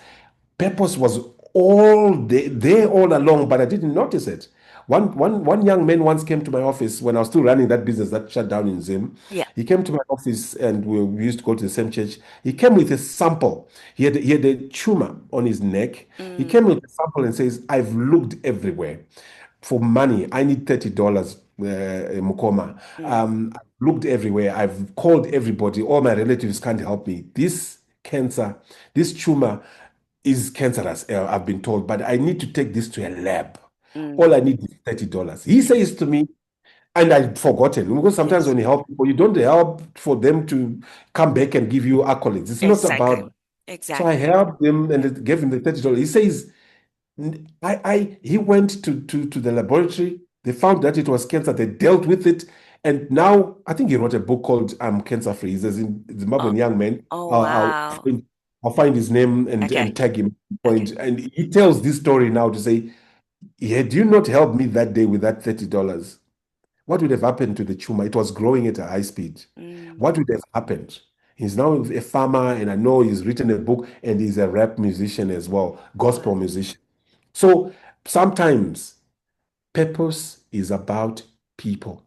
Purpose was there all along, but I didn't notice it. One young man once came to my office when I was still running that business that shut down in Zim. Yeah. He came to my office and we used to go to the same church. He came with a sample. He had a tumor on his neck. He came with a sample and says, I've looked everywhere for money. I need $30, Mukoma. I've looked everywhere. I've called everybody. All my relatives can't help me. This tumor is cancerous, I've been told, but I need to take this to a lab. All I Mm. need is $30. He says to me, and I'd forgotten because sometimes Yes. when you help people, you don't help for them to come back and give you accolades. It's not Exactly. about. So I Exactly. helped him and gave him the $30. He says, he went to the laboratory. They found that it was cancer. They dealt with it. And now I think he wrote a book called I'm Cancer Free. He's a Oh, Zimbabwean young man. oh Uh, I'll wow. find, I'll find his name Okay. and tag him. Okay. And he tells this story now to say, had you not helped me that day with that $30, what would have happened to the tumor? It was growing at a high speed. Mm. What would have happened? He's now a farmer, and I know he's written a book, and he's a rap musician as well, gospel Wow. musician. So sometimes purpose is about people.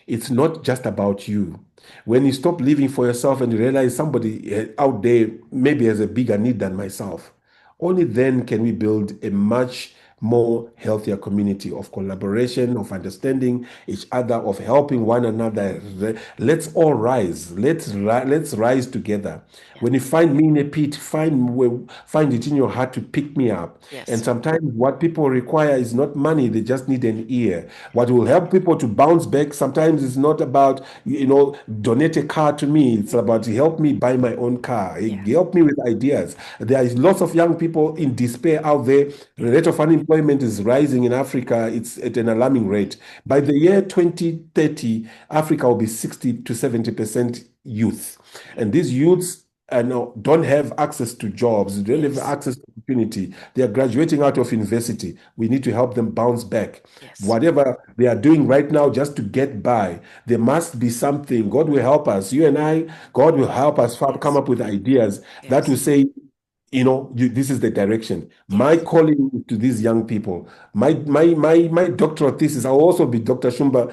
It's not just about you. When you stop living for yourself and you realize somebody out there maybe has a bigger need than myself, only then can we build a much more healthier community of collaboration, of understanding each other, of helping one another. Let's all rise. Let's rise together. Yeah. When you find me in a pit, find it in your heart to pick me up. And Yes. sometimes what people require is not money; they just need an ear. What will help people to bounce back sometimes is not about donate a car to me. It's about help me buy my own car. Yeah. Help me with ideas. There is lots of young people in despair out there. The rate of unemployment is rising in Africa. It's at an alarming rate. By the year 2030, Africa will be 60 to 70% youth. And these youths don't have access to jobs, they don't have Yes. access to opportunity. They are graduating out of university. We need to help them bounce back. Yes. Whatever they are doing right now just to get by, there must be something. God will help us. You and I, God will help us come Yes. up with ideas that will Yes. say, this is the direction. My Yes. calling to these young people, my doctoral thesis, I'll also be Dr. Shumba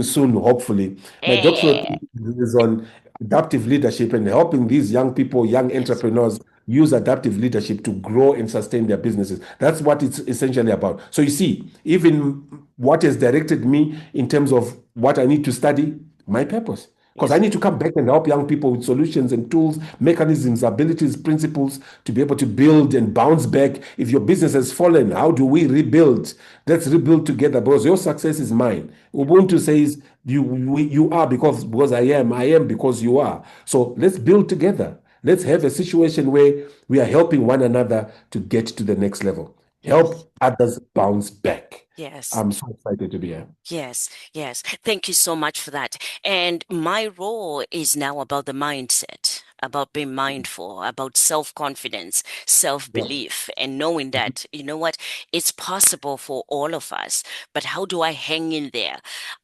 soon, hopefully. My doctoral Eh. thesis is on adaptive leadership and helping these young people, young Yes. entrepreneurs use adaptive leadership to grow and sustain their businesses. That's what it's essentially about. So you see, even what has directed me in terms of what I need to study, my purpose. Because I Yes. need to come back and help young people with solutions and tools, mechanisms, abilities, principles to be able to build and bounce back. If your business has fallen, how do we rebuild? Let's rebuild together because your success is mine. Ubuntu says you are because I am because you are. So let's build together. Let's have a situation where we are helping one another to get to the next level. help others bounce back. Yes. I'm so excited to be here. Yes, yes. Thank you so much for that. And my role is now about the mindset, about being mindful, about self-confidence, Yeah. self-belief, and knowing that, you know what, it's possible for all of us. But how do I hang in there?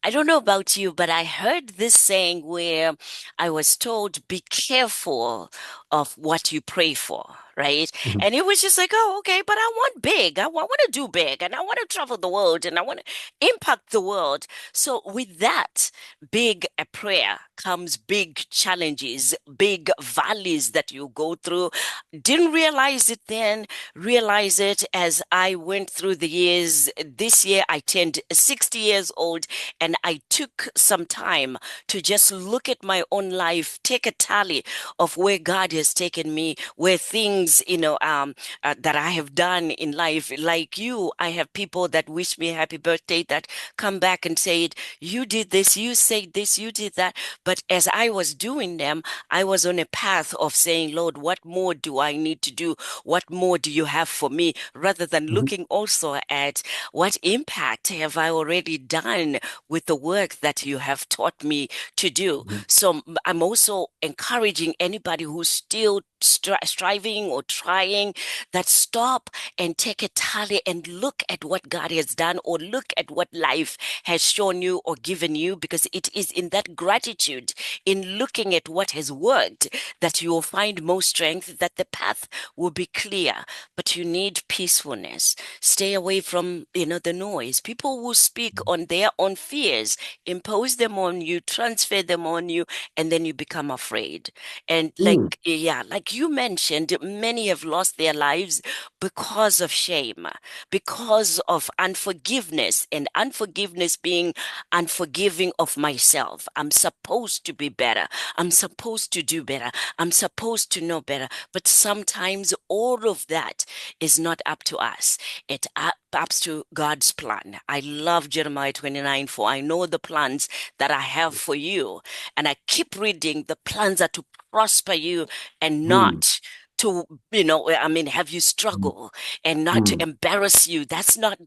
I don't know about you, but I heard this saying where I was told, be careful of what you pray for. Right. Mhm. And it was just like, oh, okay, but I want big. Want to do big and I want to travel the world and I want to impact the world. So with that big a prayer comes big challenges, big valleys that you go through. Didn't realize it then, realize it as I went through the years. This year I turned 60 years old and I took some time to just look at my own life, take a tally of where God has taken me, where things, that I have done in life. Like you, I have people that wish me happy birthday that come back and say, you did this, you said this, you did that. But as I was doing them, I was on a path of saying, Lord, what more do I need to do? What more do you have for me? Rather than Mhm. looking also at what impact have I already done with the work that you have taught me to do. Mhm. So I'm also encouraging anybody who's still striving or trying that stop and take a tally and look at what God has done or look at what life has shown you or given you, because it is in that gratitude, in looking at what has worked, that you will find more strength, that the path will be clear. But you need peacefulness. Stay away from, the noise. People will speak on their own fears, impose them on you, transfer them on you, and then you become afraid. And Mm. like you mentioned, many have lost their lives because of shame, because of unforgiveness, and unforgiveness being unforgiving of myself. I'm supposed to be better. I'm supposed to do better. I'm supposed to know better. But sometimes all of that is not up to us. It up to God's plan. I love Jeremiah 29, for I know the plans that I have for you. And I keep reading, the plans are to prosper you and Mm. not to, have you Mm. struggle and not to Mm. embarrass you. That's not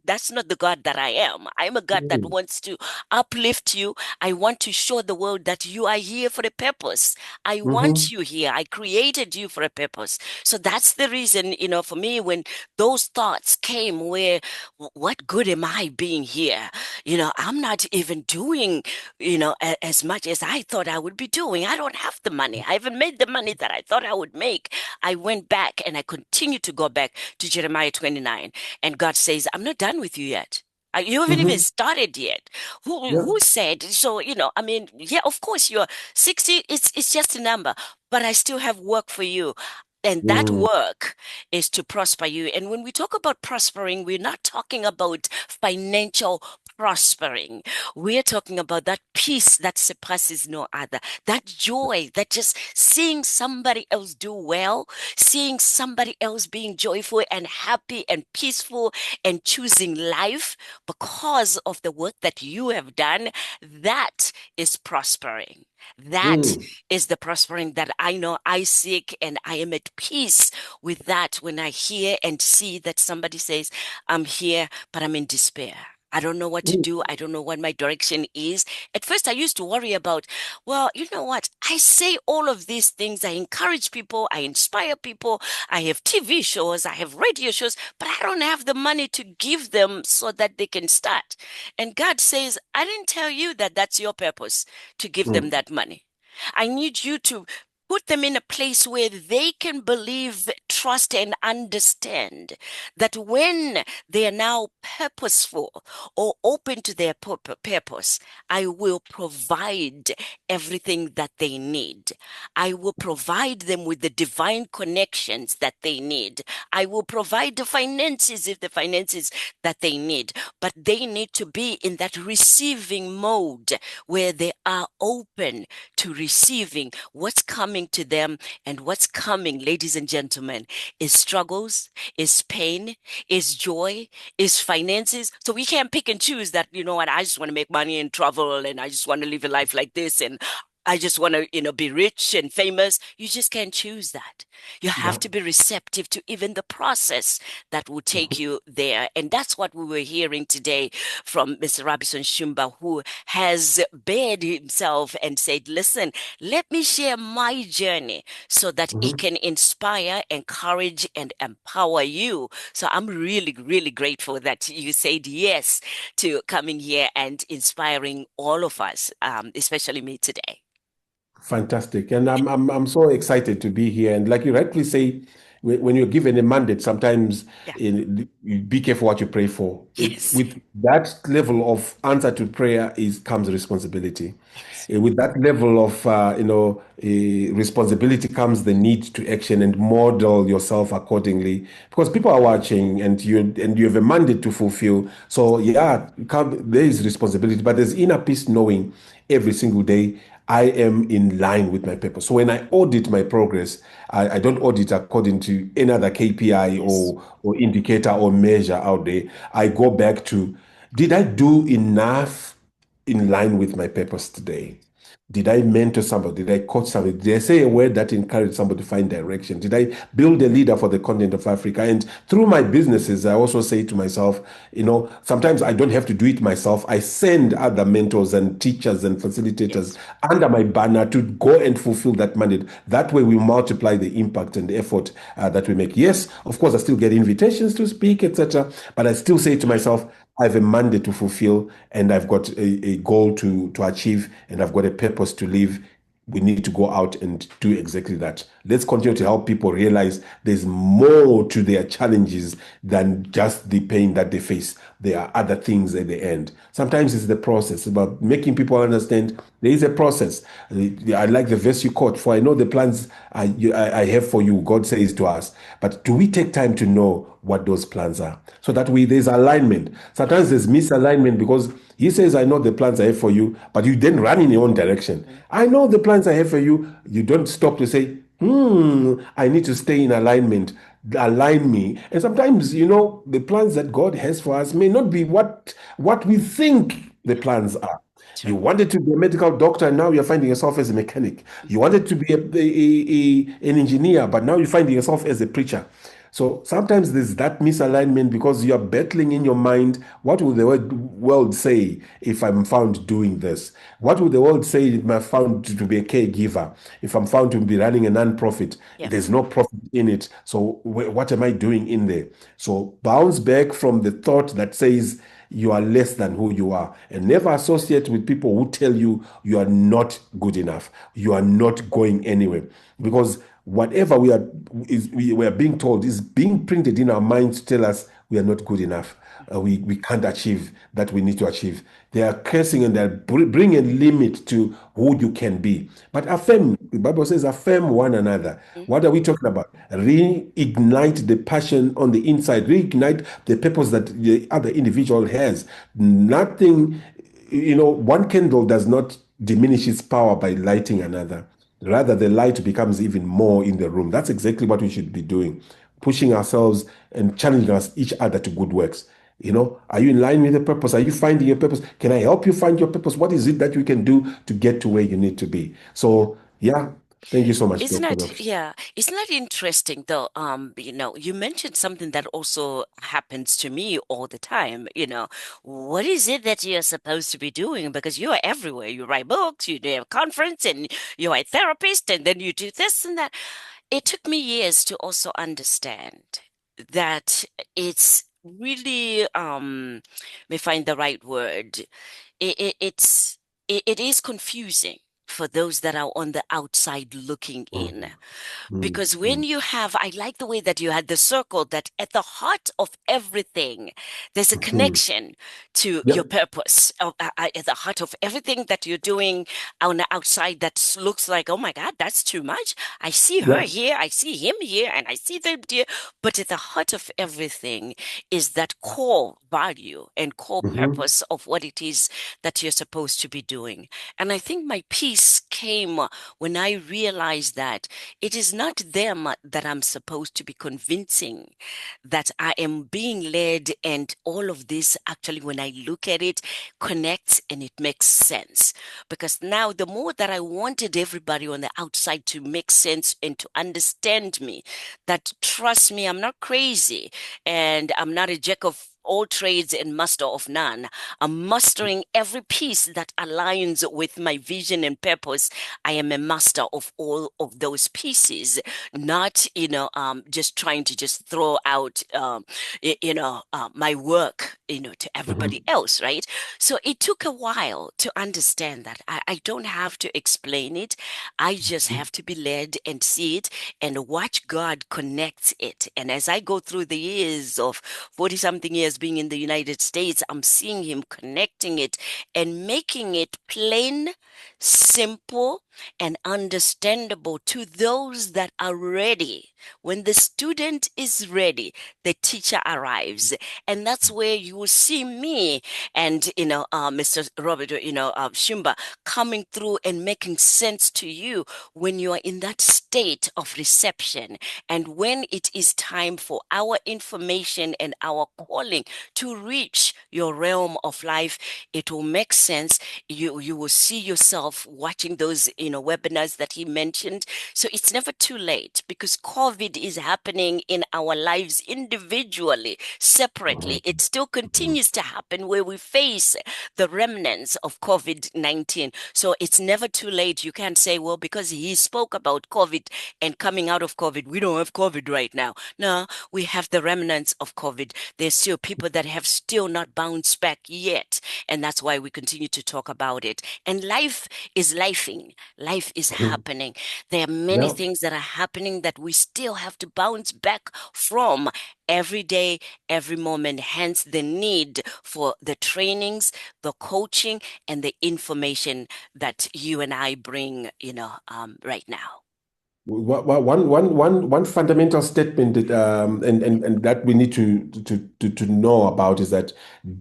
the God that I am. I'm a God that Mm. wants to uplift you. I want to show the world that you are here for a purpose. I want Mhm. you here. I created you for a purpose. So that's the reason, for me, when those thoughts came where, what good am I being here? I'm not even doing, as much as I thought I would be doing. I don't have the money. I haven't made the money that I thought I would make. I went back and I continue to go back to Jeremiah 29. And God says, I'm not done with you yet. You haven't even Mhm. started yet. Who Yeah. who said so? Yeah, of course you're 60. It's just a number, but I still have work for you. And that Mm. work is to prosper you. And when we talk about prospering, we're not talking about financial prospering. We're talking about that peace that surpasses no other, that joy, that just seeing somebody else do well, seeing somebody else being joyful and happy and peaceful and choosing life because of the work that you have done. That is prospering. That Mm. is the prospering that I know I seek, and I am at peace with that when I hear and see that somebody says, I'm here, but I'm in despair. I don't know what to Mm. do. I don't know what my direction is. At first, I used to worry about, well, you know what? I say all of these things. I encourage people. I inspire people. I have TV shows. I have radio shows, but I don't have the money to give them so that they can start. And God says, I didn't tell you that that's your purpose to give them Mm. that money. I need you to put them in a place where they can believe, trust, and understand that when they are now purposeful or open to their purpose, I will provide everything that they need. I will provide them with the divine connections that they need. I will provide the finances, if the finances that they need, but they need to be in that receiving mode where they are open to receiving what's coming to them. And what's coming, ladies and gentlemen, is struggles, is pain, is joy, is finances. So we can't pick and choose that, you know what, I just want to make money and travel and I just want to live a life like this. And I just want to, be rich and famous. You just can't choose that. You have Yeah. to be receptive to even the process that will take you there. And that's what we were hearing today from Mr. Rabison Shumba, who has bared himself and said, listen, let me share my journey so that it Mhm. can inspire, encourage, and empower you. So I'm really, really grateful that you said yes to coming here and inspiring all of us, especially me today. Fantastic. And I'm so excited to be here. And like you rightly say, when you're given a mandate, sometimes Yeah. you be careful what you pray for. Yes. With that level of answer to prayer is comes responsibility. Yes. With that level of responsibility comes the need to action and model yourself accordingly because people are watching and you have a mandate to fulfill. So yeah, there is responsibility, but there's inner peace knowing every single day I am in line with my purpose. So when I audit my progress, I don't audit according to any other KPI Yes. or indicator or measure out there. I go back to, did I do enough in line with my purpose today? Did I mentor somebody? Did I coach somebody? Did I say a word that encouraged somebody to find direction? Did I build a leader for the continent of Africa? And through my businesses, I also say to myself, sometimes I don't have to do it myself. I send other mentors and teachers and facilitators Yes. under my banner to go and fulfill that mandate. That way, we multiply the impact and the effort that we make. Yes, of course, I still get invitations to speak, etc. But I still say to myself, I have a mandate to fulfill, and I've got a goal to achieve, and I've got a purpose to live. We need to go out and do exactly that. Let's continue to help people realize there's more to their challenges than just the pain that they face. There are other things at the end. Sometimes it's the process about making people understand there is a process. I like the verse you quote, for I know the plans I have for you, God says to us. But do we take time to know what those plans are so that there's alignment? Sometimes there's misalignment because he says, I know the plans I have for you, but you then run in your own direction. Mm-hmm. I know the plans I have for you. You don't stop to say, I need to stay in alignment. Align me. And sometimes, the plans that God has for us may not be what we think the plans are. You True. wanted to be a medical doctor, and now you're finding yourself as a mechanic. You wanted to be an engineer, but now you're finding yourself as a preacher. So sometimes there's that misalignment because you're battling in your mind. What will the world say if I'm found doing this? What will the world say if I'm found to be a caregiver? If I'm found to be running a non-profit? Yeah. There's no profit in it. So what am I doing in there? So bounce back from the thought that says, you are less than who you are, and never associate with people who tell you you are not good enough, you are not going anywhere, because whatever we are being told is being printed in our minds to tell us we are not good enough. We can't achieve that we need to achieve. They are cursing and they're bringing a limit to who you can be. But affirm, the Bible says, affirm one another. Mm-hmm. What are we talking about? Reignite the passion on the inside, reignite the purpose that the other individual has. Nothing, one candle does not diminish its power by lighting another. Rather, the light becomes even more in the room. That's exactly what we should be doing, pushing ourselves and challenging us each other to good works. Are you in line with the purpose? Are you finding your purpose? Can I help you find your purpose? What is it that you can do to get to where you need to be? So, yeah, thank you so much, Isn't Dr. that, Love. yeah, isn't that interesting though? You mentioned something that also happens to me all the time. What is it that you're supposed to be doing? Because you are everywhere. You write books, you do a conference, and you're a therapist, and then you do this and that. It took me years to also understand that it's really, let me find the right word. It is confusing for those that are on the outside looking in. Mm, mm, Because when mm, you have, I like the way that you had the circle, that at the heart of everything, there's a mhm. connection to your Yep. purpose. At the heart of everything that you're doing on the outside, that looks like, oh my God, that's too much. I see her Yep. here, I see him here, and I see them here. But at the heart of everything is that core value and core Mhm. purpose of what it is that you're supposed to be doing. And I think my piece peace came when I realized that it is not them that I'm supposed to be convincing, that I am being led, and all of this actually, when I look at it, connects and it makes sense. Because now, the more that I wanted everybody on the outside to make sense and to understand me, that trust me, I'm not crazy and I'm not a jack of all trades and master of none. I'm mastering every piece that aligns with my vision and purpose. I am a master of all of those pieces, not, just trying to just throw out, my work, to everybody Mhm. else, right? So it took a while to understand that I don't have to explain it. I just have to be led and see it and watch God connect it. And as I go through the years of 40 something years being in the United States, I'm seeing Him connecting it and making it plain, simple, and understandable to those that are ready. When the student is ready, the teacher arrives. And that's where you will see me and, Mr. Robert, Shumba, coming through and making sense to you when you are in that state of reception. And when it is time for our information and our calling to reach your realm of life, it will make sense. You will see yourself watching those, webinars that he mentioned. So it's never too late, because COVID is happening in our lives individually, separately. It still continues to happen where we face the remnants of COVID-19. So it's never too late. You can't say, well, because he spoke about COVID and coming out of COVID, we don't have COVID right now. No, we have the remnants of COVID. There's still people that have still not bounced back yet. And that's why we continue to talk about it. And life is lifing. Life is Mhm. happening. There are many Yeah. things that are happening that we still have to bounce back from every day, every moment. Hence the need for the trainings, the coaching, and the information that you and I bring, right now. One fundamental statement that and that we need to know about is that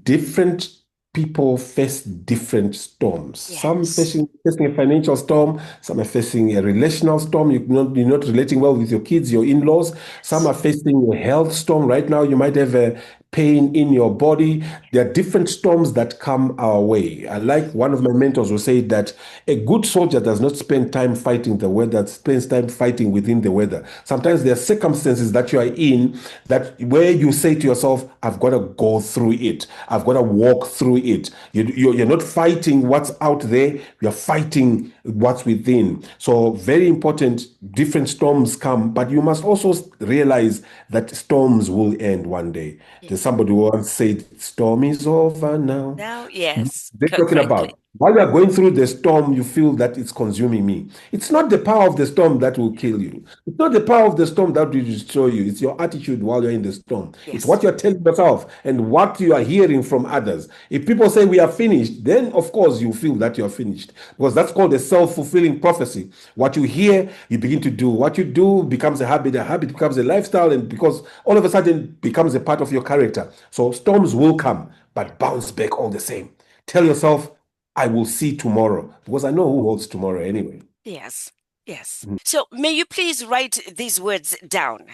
different people face different storms. Some Yes. facing a financial storm, some are facing a relational storm. You're not relating well with your kids, your in-laws. Some are Yes. facing a health storm. Right now, you might have a pain in your body. There are different storms that come our way. I like one of my mentors who said that a good soldier does not spend time fighting the weather, spends time fighting within the weather. Sometimes there are circumstances that you are in that where you say to yourself, I've got to go through it. I've got to walk through it. You're not fighting what's out there. You're fighting what's within. So very important, different storms come, but you must also realize that storms will end one day. There's Yes. somebody who once said, storm is over now. Now, yes, They're talking correctly. about while you're going through the storm, you feel that it's consuming me. It's not the power of the storm that will kill you. It's not the power of the storm that will destroy you. It's your attitude while you're in the storm. It's Yes. what you're telling yourself and what you are hearing from others. If people say we are finished, then of course you feel that you're finished because that's called a self-fulfilling prophecy. What you hear, you begin to do. What you do becomes a habit becomes a lifestyle, and because all of a sudden becomes a part of your character. So storms will come, but bounce back all the same. Tell yourself, I will see tomorrow because I know who holds tomorrow anyway. Yes. Yes. Mhm. So may you please write these words down,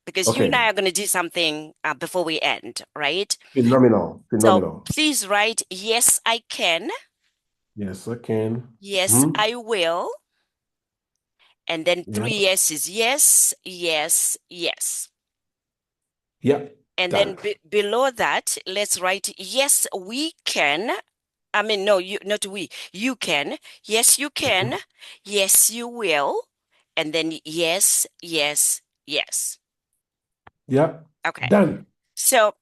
because you and Okay. I are going to do something before we end, right? Phenomenal. So Phenomenal. please write, yes, I can. Yes, I can. Yes, Mhm. I will. And then Yeah. three yeses. Yes, yes, yes. Yeah. And then Done. below that, let's write, yes, we can. I mean, no, you, not we. You can. Yes, you can. Mhm. Yes, you will. And then yes, yes, yes. Yeah. Okay. Done. So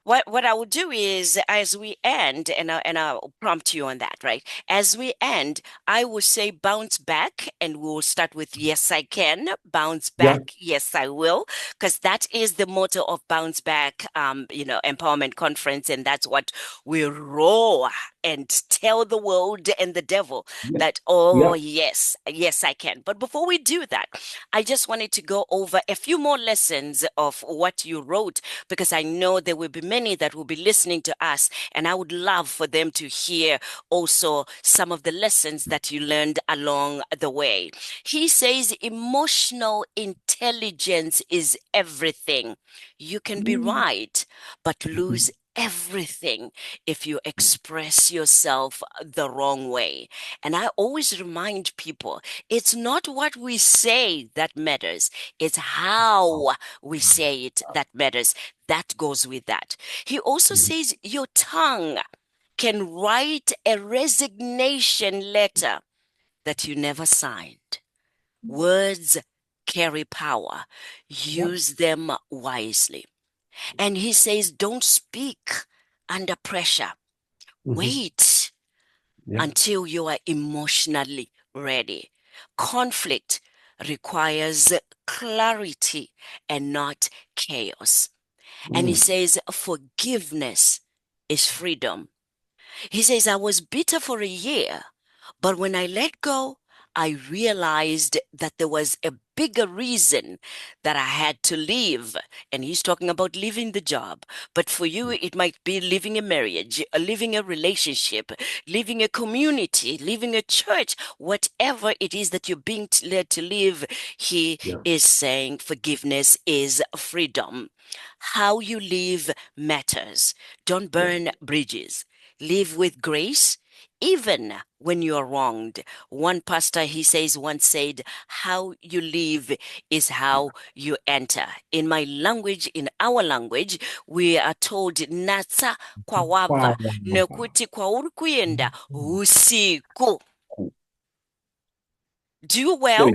what I will do is, as we end, and I'll prompt you on that, right? As we end, I will say bounce back, and we'll start with yes, I can. Bounce Yeah. back, yes, I will, because that is the motto of Bounce Back, Empowerment Conference, and that's what we roar and tell the world and the devil Yeah. that, oh Yeah. yes, yes, I can. But before we do that, I just wanted to go over a few more lessons of what you wrote, because I know there will be many that will be listening to us, and I would love for them to hear also some of the lessons that you learned along the way. He says emotional intelligence is everything. You can be right, but lose everything if you express yourself the wrong way. And I always remind people, it's not what we say that matters, it's how we say it that matters. That goes with that. He also says your tongue can write a resignation letter that you never signed. Words carry power. Use them wisely. And he says, don't speak under pressure. Wait until you are emotionally ready. Conflict requires clarity and not chaos. And he says, forgiveness is freedom. He says, I was bitter for a year, but when I let go, I realized that there was a bigger reason that I had to leave. And he's talking about leaving the job. But for you, it might be leaving a marriage, leaving a relationship, leaving a community, leaving a church, whatever it is that you're being led to leave. He is saying forgiveness is freedom. How you live matters. Don't burn bridges. Live with grace, even when you are wronged. One pastor, he says, once said, how you live is how you enter. In my language, in our language, we are told, natsa kwa wava, nekuti kwa urukuyenda, usiku. Do well.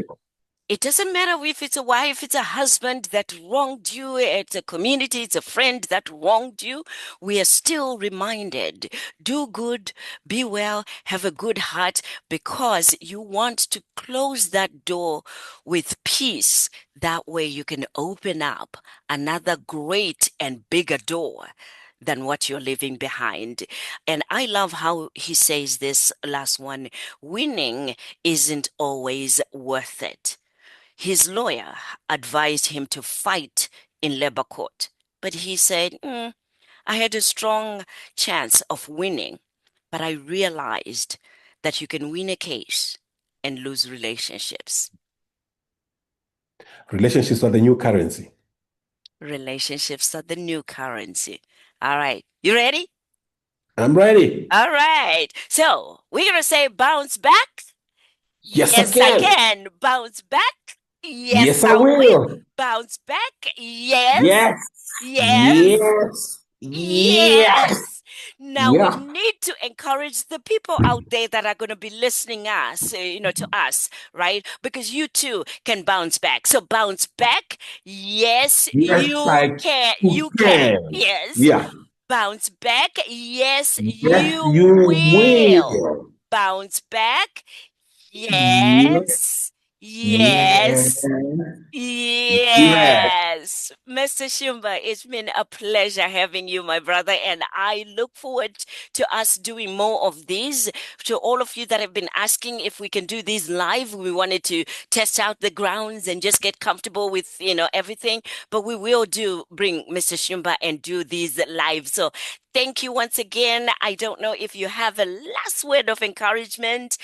It doesn't matter if it's a wife, it's a husband that wronged you, it's a community, it's a friend that wronged you. We are still reminded, do good, be well, have a good heart, because you want to close that door with peace. That way you can open up another great and bigger door than what you're leaving behind. And I love how he says this last one, winning isn't always worth it. His lawyer advised him to fight in labor court, but he said, I had a strong chance of winning, but I realized that you can win a case and lose relationships. Relationships are the new currency. Relationships are the new currency. All right. You ready? I'm ready. All right. So we're going to say bounce back. Yes, I can. I can. Bounce back. Yes, I will. Bounce back. Yes. Yes. Yes. Yes. Yes. Now we Yeah. need to encourage the people out there that are going to be listening us, to us, right? Because you too can bounce back. So bounce back. Yes, Yes, you can. You can. Yes. Yeah. Bounce back. Yes, Yes, you you will. will. Bounce back. Yes. Yes. Yes. Yes. Yes. Mr. Shumba, it's been a pleasure having you, my brother, and I look forward to us doing more of these. To all of you that have been asking if we can do these live, we wanted to test out the grounds and just get comfortable with, everything, but we will bring Mr. Shumba and do these live. So thank you once again. I don't know if you have a last word of encouragement.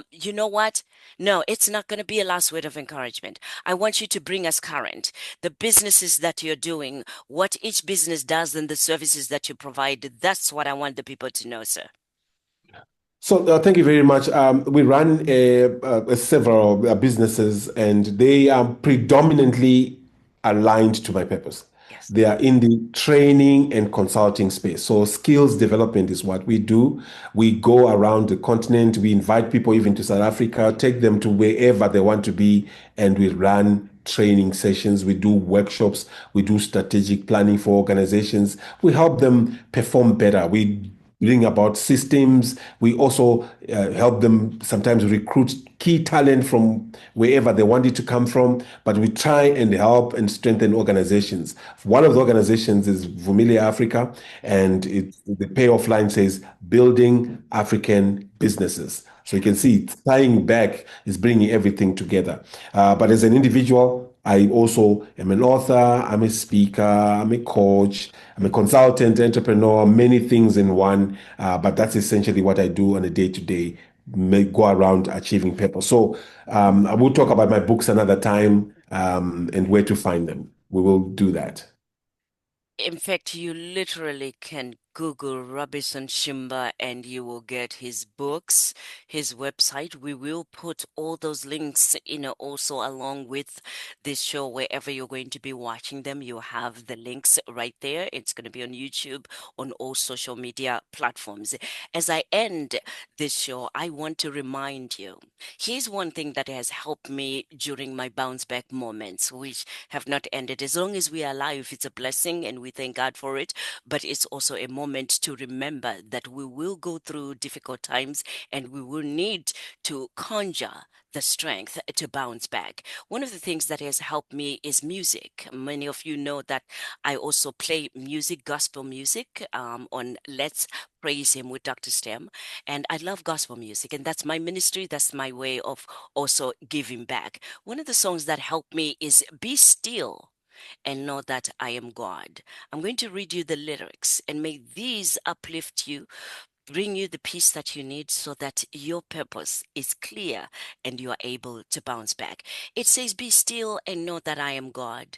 You know what? No, it's not going to be a last word of encouragement. I want you to bring us current. The businesses that you're doing, what each business does, and the services that you provide. That's what I want the people to know, sir. So thank you very much. We run several businesses, and they are predominantly aligned to my purpose. Yes. They are in the training and consulting space. So skills development is what we do. We go around the continent. We invite people even to South Africa, take them to wherever they want to be, and we run training sessions. We do workshops. We do strategic planning for organizations. We help them perform better. We bring about systems. We also help them sometimes recruit key talent from wherever they want it to come from, but we try and help and strengthen organizations. One of the organizations is Vumilia Africa, and the payoff line says building African businesses. So you can see it's tying back is bringing everything together. But as an individual, I also am an author, I'm a speaker, I'm a coach, I'm a consultant, entrepreneur, many things in one. But that's essentially what I do on a day-to-day, go around achieving purpose. So I will talk about my books another time and where to find them. We will do that. In fact, you literally can Google Rabison Shumba and you will get his books, his website. We will put all those links, also along with this show, wherever you're going to be watching them. You have the links right there. It's going to be on YouTube, on all social media platforms. As I end this show, I want to remind you, here's one thing that has helped me during my bounce back moments, which have not ended. As long as we are alive, it's a blessing and we thank God for it. But it's also a moment to remember that we will go through difficult times and we will need to conjure the strength to bounce back. One of the things that has helped me is music. Many of you know that I also play music, gospel music, on Let's Praise Him with DrStem. And I love gospel music, and that's my ministry. That's my way of also giving back. One of the songs that helped me is Be Still and Know That I Am God. I'm going to read you the lyrics, and may these uplift you, bring you the peace that you need so that your purpose is clear and you are able to bounce back. It says, Be still and know that I am God.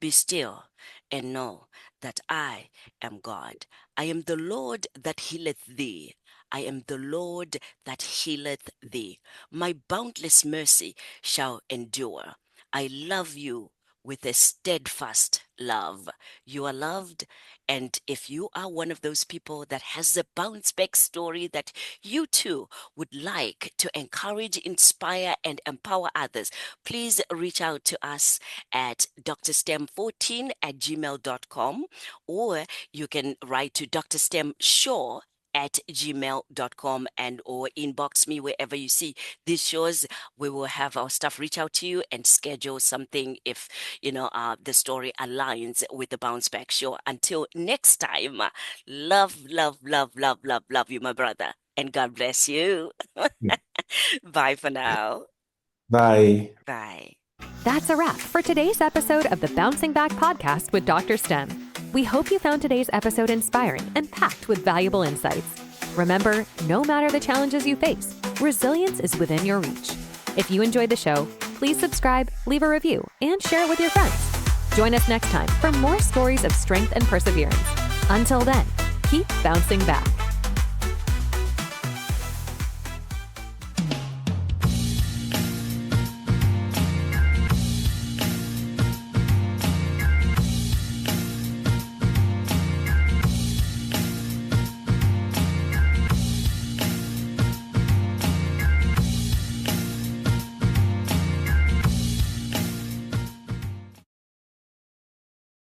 Be still and know that I am God. I am the Lord that healeth thee. I am the Lord that healeth thee. My boundless mercy shall endure. I love you with a steadfast love. You are loved, and if you are one of those people that has a bounce back story that you too would like to encourage, inspire, and empower others, please reach out to us at drstem14 at gmail.com, or you can write to drstemshaw at gmail.com and or inbox me wherever you see these shows. We will have our staff reach out to you and schedule something if the story aligns with the bounce back show. Until next time, love, love, love, love, love, love you, my brother, and God bless you. Bye for now. Bye. Bye. That's a wrap for today's episode of the Bouncing Back Podcast with Dr. Stem. We hope you found today's episode inspiring and packed with valuable insights. Remember, no matter the challenges you face, resilience is within your reach. If you enjoyed the show, please subscribe, leave a review, and share it with your friends. Join us next time for more stories of strength and perseverance. Until then, keep bouncing back.